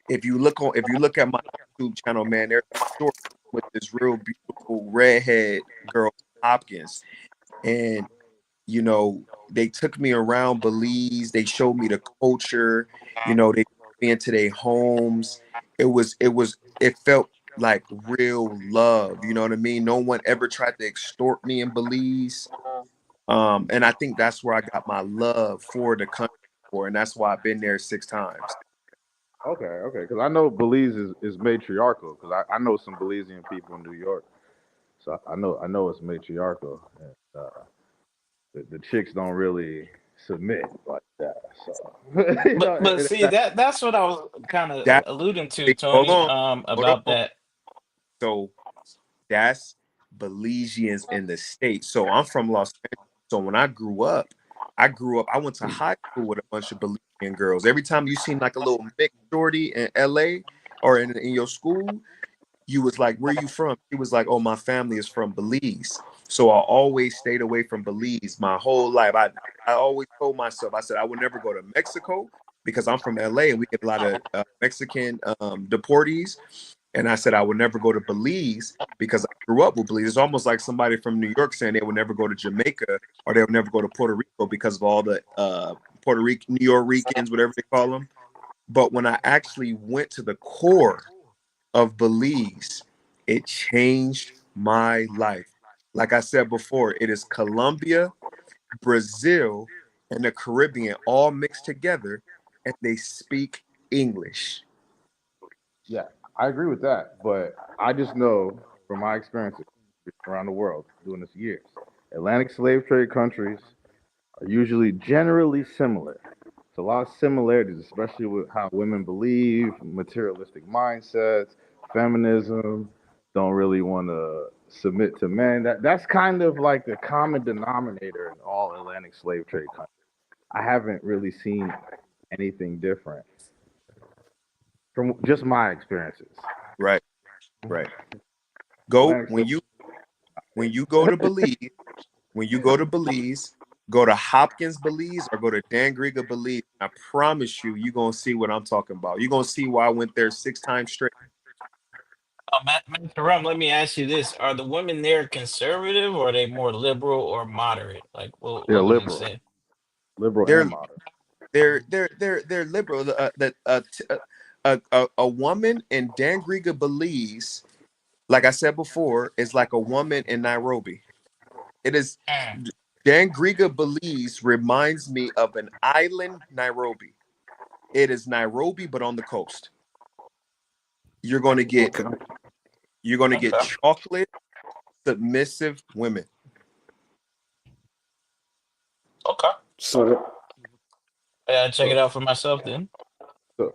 If you look at my YouTube channel, man, there's a short with this real beautiful redhead girl, Hopkins, and they took me around Belize. They showed me the culture. They took me into their homes. It felt like real love. You know what I mean? No one ever tried to extort me in Belize. And I think that's where I got my love for the country for, and that's why I've been there 6 times. Okay. Because I know Belize is matriarchal. Because I know some Belizean people in New York, so I know it's matriarchal. And, the chicks don't really submit like that. So But see that's what I was kind of That alluding to, Wait, hold Tony, on, hold about on. that. So that's Belizeans in the state. So I'm from Los Angeles. So when I went to high school with a bunch of Belizean girls. Every time you seen like a little mixed shorty in LA or in your school, you was like, where you from? He was like, oh, my family is from Belize. So I always stayed away from Belize my whole life. I always told myself, I said, I would never go to Mexico because I'm from LA and we get a lot of Mexican deportees. And I said, I would never go to Belize because I grew up with Belize. It's almost like somebody from New York saying they would never go to Jamaica or they would never go to Puerto Rico because of all the New Yorkers, whatever they call them. But when I actually went to the core of Belize, it changed my life. Like I said before, it is Colombia, Brazil, and the Caribbean all mixed together, and they speak English. Yeah, I agree with that, but I just know from my experiences around the world doing this years, Atlantic slave trade countries are usually generally similar. It's a lot of similarities, especially with how women believe, materialistic mindsets, feminism, don't really want to submit to men. That's kind of like the common denominator in all Atlantic slave trade countries. I haven't really seen anything different from just my experiences. Right, right. Go Atlantic when slave. you go to Belize, when you go to Belize, go to Hopkins, Belize, or go to Dangriga, Belize. I promise you, you're gonna see what I'm talking about. You're gonna see why I went there 6 times straight. Mr. Rum, let me ask you this: are the women there conservative, or are they more liberal or moderate? Like, They're what would you liberal, say? liberal They're and modern. they're liberal. A woman in Dangriga, Belize, like I said before, is like a woman in Nairobi. It is Mm, Dangriga, Belize reminds me of an island, Nairobi. It is Nairobi, but on the coast. You're going to get Okay. you're going to get okay, chocolate, submissive women. okay. So Yeah, check it So, out for myself then.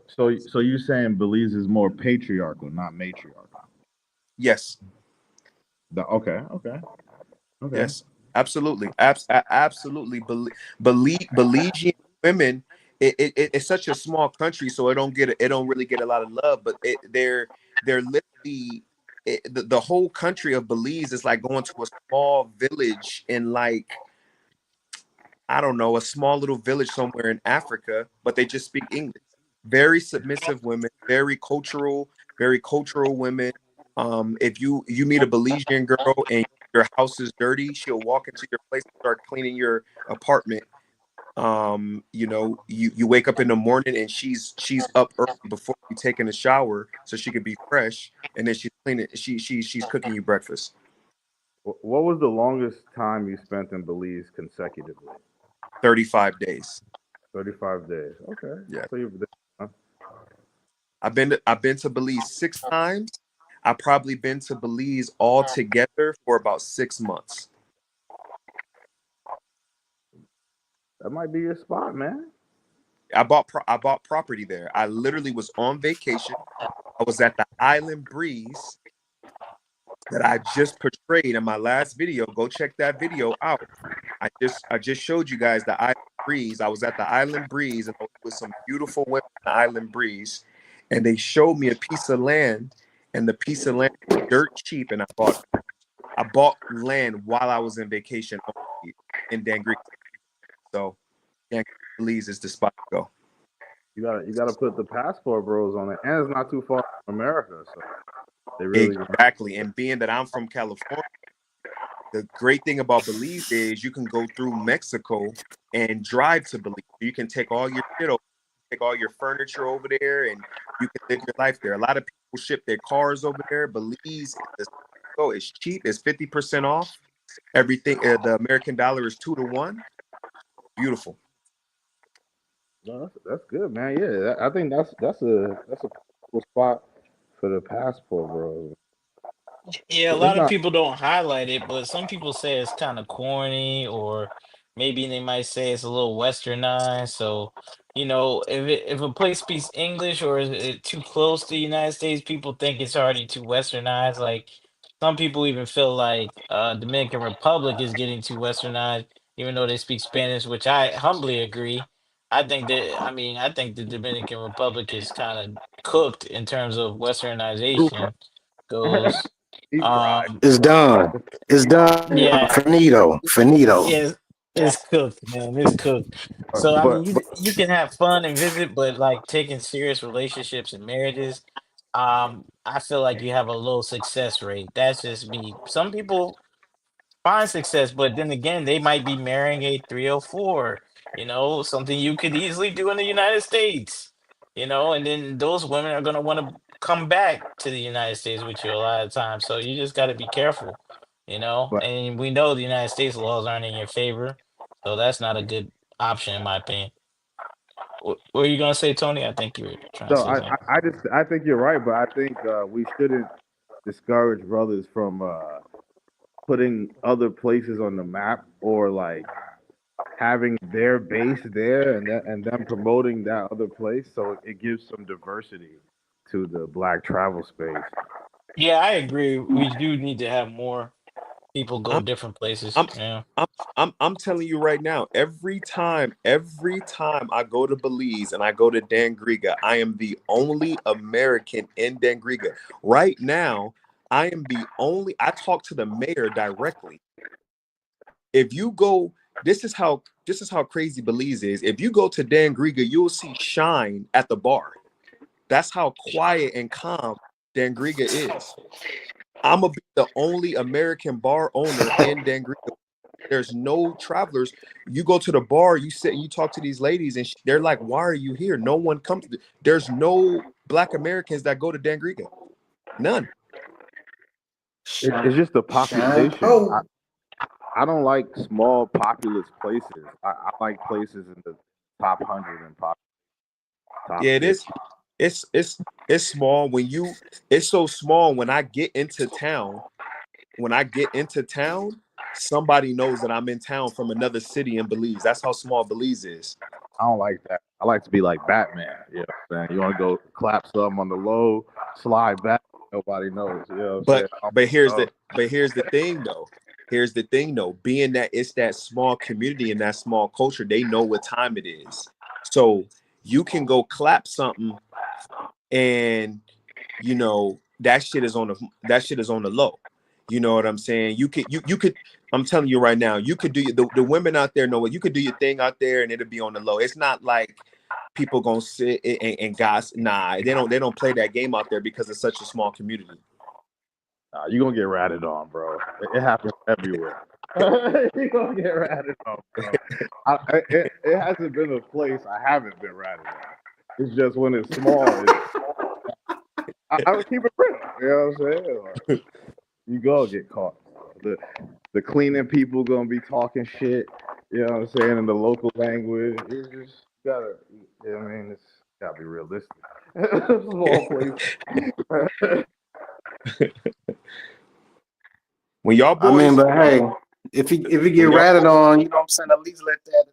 so you saying Belize is more patriarchal, not matriarchal? Yes, Okay. yes, absolutely, absolutely. Belizean women. It's such a small country, so it don't really get a lot of love. But they're literally the whole country of Belize is like going to a small village in like I don't know, a small little village somewhere in Africa, but they just speak English. Very submissive women, very cultural women. If you meet a Belizean girl and your house is dirty, she'll walk into your place and start cleaning your apartment. You wake up in the morning and she's up early before you taking a shower so she could be fresh, and then she's cleaning. She's cooking you breakfast. What was the longest time you spent in Belize consecutively? 35 days. 35 days. Okay. Yeah. So you've been, huh? I've been to Belize 6 times. I've probably been to Belize all together for about 6 months. That might be your spot, man. I bought property there. I literally was on vacation. I was at the Island Breeze that I just portrayed in my last video. Go check that video out. I just showed you guys the Island Breeze. I was at the Island Breeze and I was with some beautiful women in the Island Breeze, and they showed me a piece of land, and the piece of land was dirt cheap, and I bought land while I was in vacation in Dangri. So Dangri, Belize is the spot to go. You gotta put the passport bros on it, and it's not too far from America, so they really Exactly. And being that I'm from California, the great thing about Belize is you can go through Mexico and drive to Belize. You can take all your shit over, take all your furniture over there, and you can live your life there. A lot of people ship their cars over there. Belize is it's cheap. It's 50% off. Everything. The American dollar is 2 to 1. Beautiful. No, that's good, man. Yeah, I think that's a cool spot for the passport, bro. Yeah, a It's lot of not. people don't highlight it, but some people say it's kind of corny, or maybe they might say it's a little westernized. So, if a place speaks English or is it too close to the United States, people think it's already too westernized. Like some people even feel like Dominican Republic is getting too westernized, even though they speak Spanish, which I humbly agree. I think the Dominican Republic is kind of cooked in terms of True fry. westernization goes. Deep fried. Um, It's done. It's done. yeah, Finito. Finito. yeah, it's cooked, man. It's cooked. So I mean, But you can have fun and visit, but like taking serious relationships and marriages, I feel like you have a low success rate. That's just me. Some people find success, but then again, they might be marrying a 304, something you could easily do in the United States, and then those women are going to want to come back to the United States with you a lot of times. So you just got to be careful, but and we know the United States laws aren't in your favor. So that's not a good option, in my opinion. What were you going to say, Tony? I think you were trying to no, say something. I think you're right, but I think we shouldn't discourage brothers from putting other places on the map or like having their base there and them promoting that other place, so it gives some diversity to the black travel space. Yeah, I agree. We do need to have more people go I'm different places. I'm Yeah. I'm telling you right now, every time I go to Belize and I go to Dangriga, I am the only American in Dangriga. Right now, I talk to the mayor directly. If you go, this is how crazy Belize is. If you go to Dangriga, you'll see Shine at the bar. That's how quiet and calm Dangriga is. I'm gonna be the only American bar owner in Dangriga. There's no travelers. You go to the bar, you sit and you talk to these ladies, and they're like, "Why are you here?" No one comes. There's no Black Americans that go to Dangriga. None. It's just the Shine. population. Oh. I don't like small populous places. I like places in the top 100 and top Yeah, it is. 50. It's small when you. It's so small when I get into town. When I get into town, somebody knows that I'm in town from another city in Belize. That's how small Belize is. I don't like that. I like to be like Batman. You know what I'm saying? You want to go clap something on the low, slide back, nobody knows. You know what I'm saying? But but here's Oh, the but here's the thing though. Here's the thing though. Being that it's that small community and that small culture, they know what time it is. So you can go clap something and that shit is on the low. You know what I'm saying? You could I'm telling you right now, you could do the women out there know what you could do your thing out there and it'll be on the low. It's not like people gonna sit and gossip. Nah, they don't play that game out there because it's such a small community. nah, you going to get ratted on, bro. It happens everywhere. You going to get ratted on, bro. It hasn't been a place I haven't been ratted on. It's just when it's small, I would keep it real. You know what I'm saying? Like, you gonna get caught. The cleaning people gonna be talking shit. You know what I'm saying in the local language. It's just gotta. You know what I mean, it's gotta be realistic. Small place. When y'all I mean, boys, but hey, if you get when y'all ratted on, you know what I'm saying, at least let that,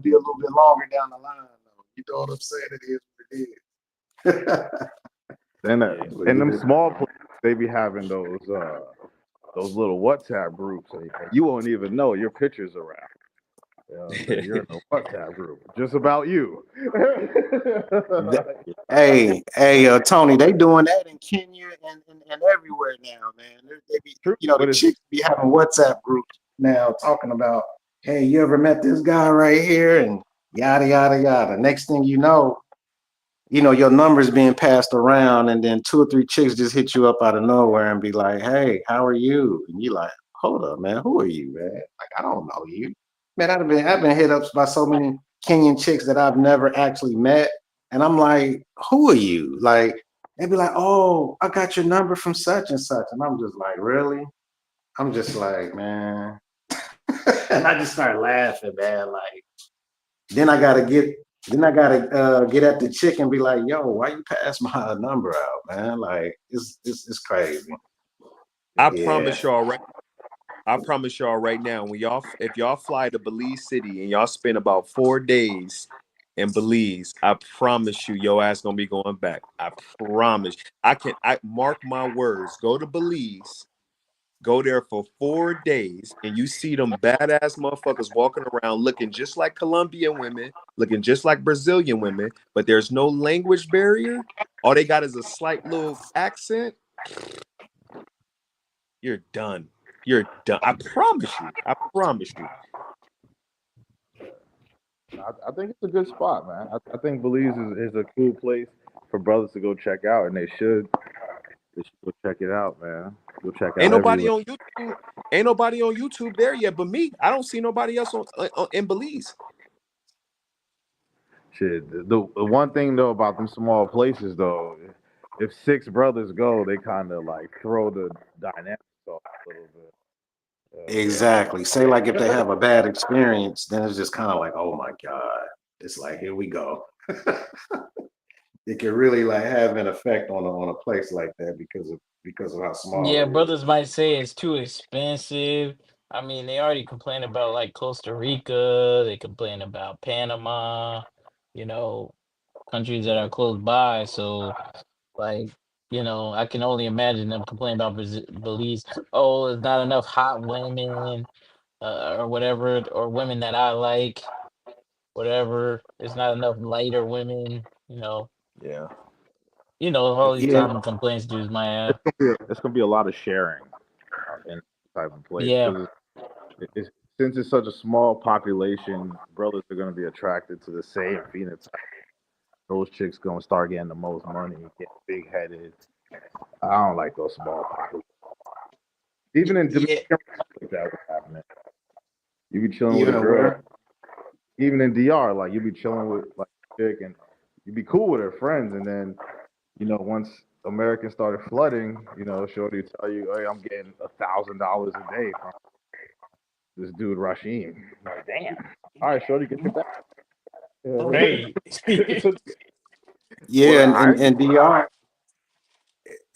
be a little bit longer down the line, though. You know what I'm saying? It is what it is. Then yeah. in them small places, they be having those little WhatsApp groups, and you won't even know your pictures around. You know what I'm saying? You're in a WhatsApp group just about you. Th- hey, Tony, they doing that in Kenya and everywhere now, man. They be, True, the but it's chicks be having WhatsApp groups now talking about, hey, you ever met this guy right here? And yada, yada, yada. Next thing your number's being passed around, and then two or three chicks just hit you up out of nowhere and be like, "Hey, how are you?" And you like, "Hold up, man, who are you, man? Like, I don't know you, man. I've been hit up by so many Kenyan chicks that I've never actually met, and I'm like, who are you? Like, they'd be like, "Oh, I got your number from such and such," and I'm just like, really? I'm just like, man. And I just started laughing, man. Like, then I gotta get get at the chick and be like, yo, why you pass my number out, man? Like, it's crazy. I Yeah. promise y'all right. I promise y'all right now, when if y'all fly to Belize City and y'all spend about 4 days in Belize, I promise you, your ass gonna be going back. I promise. I mark my words. Go to Belize, go there for 4 days, and you see them badass motherfuckers walking around looking just like Colombian women, looking just like Brazilian women, but there's no language barrier. All they got is a slight little accent. You're done. You're done. I promise you. I promise you. I think it's a good spot, man. I think Belize is a cool place for brothers to go check out, and they should go check it out, man. Go check Ain't out nobody everywhere. on YouTube. Ain't nobody on YouTube there yet, but me. I don't see nobody else in Belize. Shit. The one thing though about them small places though, if six brothers go, they kind of like throw the dynamics off a little bit. Exactly. Say like if they have a bad experience, then it's just kind of like, oh my God. It's like, here we go. It can really like have an effect on a place like that because of how small Yeah, it is. brothers might say it's too expensive. I mean, they already complain about like Costa Rica, they complain about Panama, you know, countries that are close by. So, like, I can only imagine them complaining about Belize. Oh, there's not enough hot women, or whatever, or women that I like, whatever. There's not enough lighter women. Yeah. All these Yeah. common complaints dudes might have. It's gonna be a lot of sharing in this type of place Yeah, because it's since it's such a small population, brothers are gonna be attracted to the same phenotype. Those chicks gonna start getting the most money, get big headed. I don't like those small populations. Even in Dominican yeah, Republic, that was happening. You be chilling with a Even girl, where? even in DR, like you be chilling with like a chick, and you be cool with her friends, and then once Americans started flooding, Shorty tell you, hey, I'm getting $1,000 a day from this dude Rashim. Like, damn. All right, Shorty, get your back. right. Yeah, Well, and, all and, right. and DR.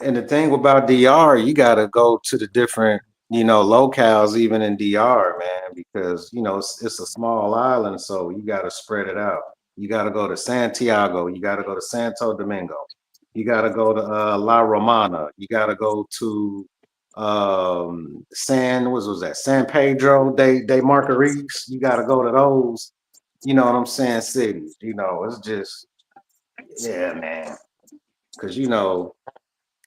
And the thing about DR, you got to go to the different, locales, even in DR, man, because, it's a small island. So you got to spread it out. You got to go to Santiago. You got to go to Santo Domingo. You got to go to La Romana. You got to go to what was that? San Pedro de Margaritas. You got to go to those, you know what I'm saying, cities. It's just, yeah, man. Because,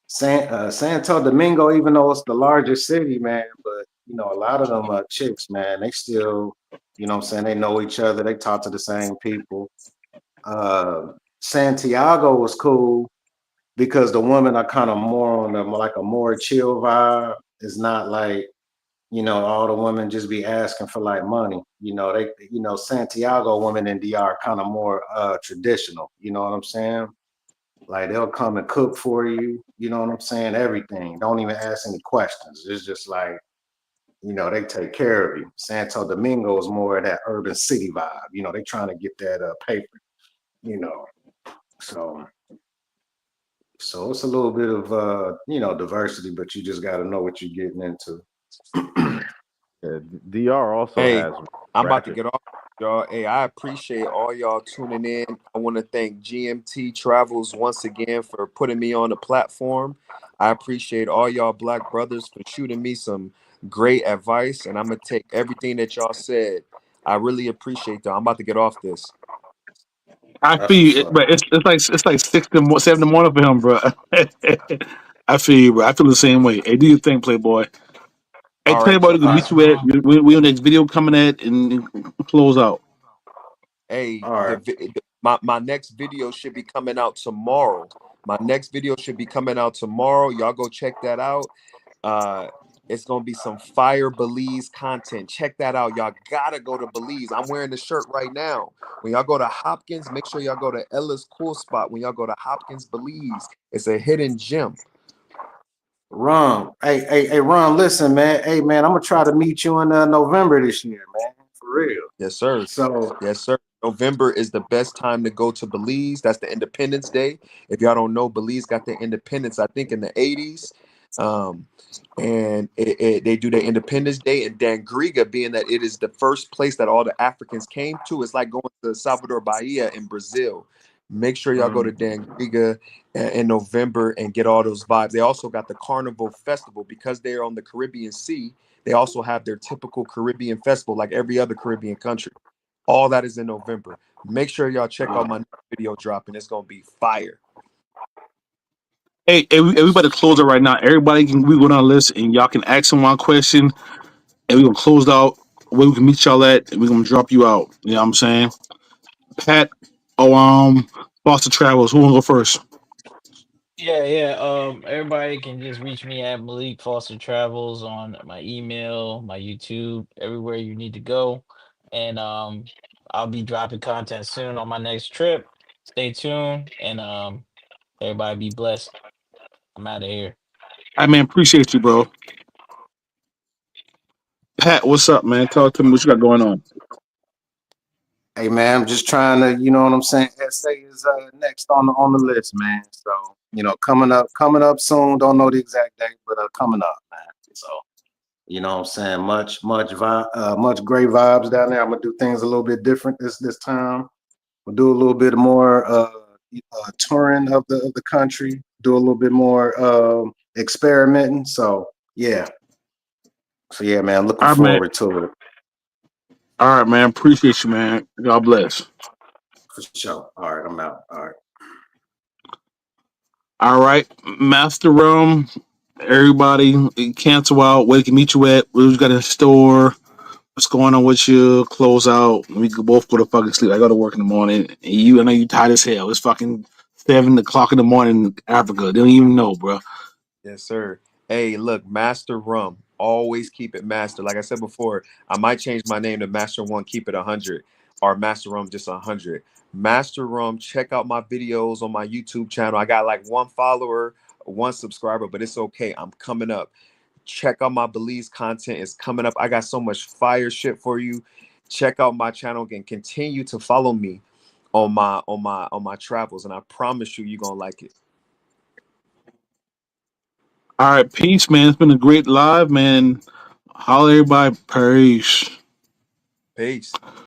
Santo Domingo, even though it's the largest city, man, but a lot of them chicks, man, they still, what I'm saying, they know each other, they talk to the same people. Santiago was cool because the women are kind of more on them like a more chill vibe. It's not like, all the women just be asking for like money. Santiago women in DR kind of more traditional, you know what I'm saying? Like they'll come and cook for you. You know what I'm saying? Everything. Don't even ask any questions. It's just like, they take care of you. Santo Domingo is more of that urban city vibe. They trying to get that paper, you know. So it's a little bit of diversity, but you just gotta know what you're getting into. Yeah, DR also Hey, has I'm about to ratchet. get off, y'all. Hey, I appreciate all y'all tuning in. I want to thank GMT Travels once again for putting me on the platform. I appreciate all y'all black brothers for shooting me some great advice, and I'm gonna take everything that y'all said. I really appreciate that. I'm about to get off this. I That's feel what's you, up. but it's like 7 in the morning for him, bro. I feel you, bro. I feel the same way. Hey, do you think, Playboy? Hey, All right, Playboy, y'all. we can All meet right. you at we on next video coming at and close out. Hey, All right. my next video should be coming out tomorrow. My next video should be coming out tomorrow. Y'all go check that out. Uh, it's gonna be some fire Belize content. Check that out. Y'all gotta go to Belize. I'm wearing the shirt right now. When y'all go to Hopkins, make sure y'all go to Ella's Cool Spot. When y'all go to Hopkins, Belize, it's a hidden gem. Ron, hey, Ron, listen, man. Hey, man, I'm gonna try to meet you in November this year, man. For real. Yes, sir. So, Yes, sir. November is the best time to go to Belize. That's the Independence Day. If y'all don't know, Belize got their independence, I think, in the 80s. Um, and they do their Independence Day. And Dangriga, being that it is the first place that all the Africans came to, it's like going to Salvador Bahia in Brazil. Make sure y'all go to Dangriga in November and get all those vibes. They also got the Carnival Festival because they're on the Caribbean Sea. They also have their typical Caribbean festival, like every other Caribbean country. All that is in November. Make sure y'all check out my video dropping. It's gonna be fire. Hey, everybody close it right now. Everybody can we go down the list and y'all can ask them one question and we gonna close it out where we can meet y'all at and we're gonna drop you out. You know what I'm saying? Pat, oh Foster Travels, who wanna go first? Yeah. Everybody can just reach me at Malik Foster Travels on my email, my YouTube, everywhere you need to go. And I'll be dropping content soon on my next trip. Stay tuned and everybody be blessed. I'm out of here. I man, appreciate you, bro. Pat, what's up, man? Talk to me what you got going on. hey, man, I'm just trying to, you know what I'm saying. SA is next on the list, man. So, coming up soon. Don't know the exact date, but coming up, man. So, you know what I'm saying. Much great vibes down there. I'm gonna do things a little bit different this time. We'll do a little bit more touring of the country. Do a little bit more experimenting. So yeah. So yeah, man. Looking All right, man. forward to it All right, man. Appreciate you, man. God bless. for sure. All right, I'm out. All right. All right, Master Rum. Everybody, cancel out. Where they can meet you at? What you got in store? What's going on with you? Close out. We could both go to fucking sleep. I go to work in the morning. And I know you tired as hell. It's fucking 7 o'clock in the morning in Africa. They don't even know, bro. Yes, sir. Hey, look, Master Rum. Always keep it master. Like I said before, I might change my name to Master One, keep it 100, or Master Rum, just 100. Master Rum, check out my videos on my YouTube channel. I got like one follower, one subscriber, but it's okay. I'm coming up. Check out my Belize content. It's coming up. I got so much fire shit for you. Check out my channel and continue to follow me on my travels. And I promise you, you're gonna like it. All right, peace, man. It's been a great live, man. Holler everybody. Peace. Peace.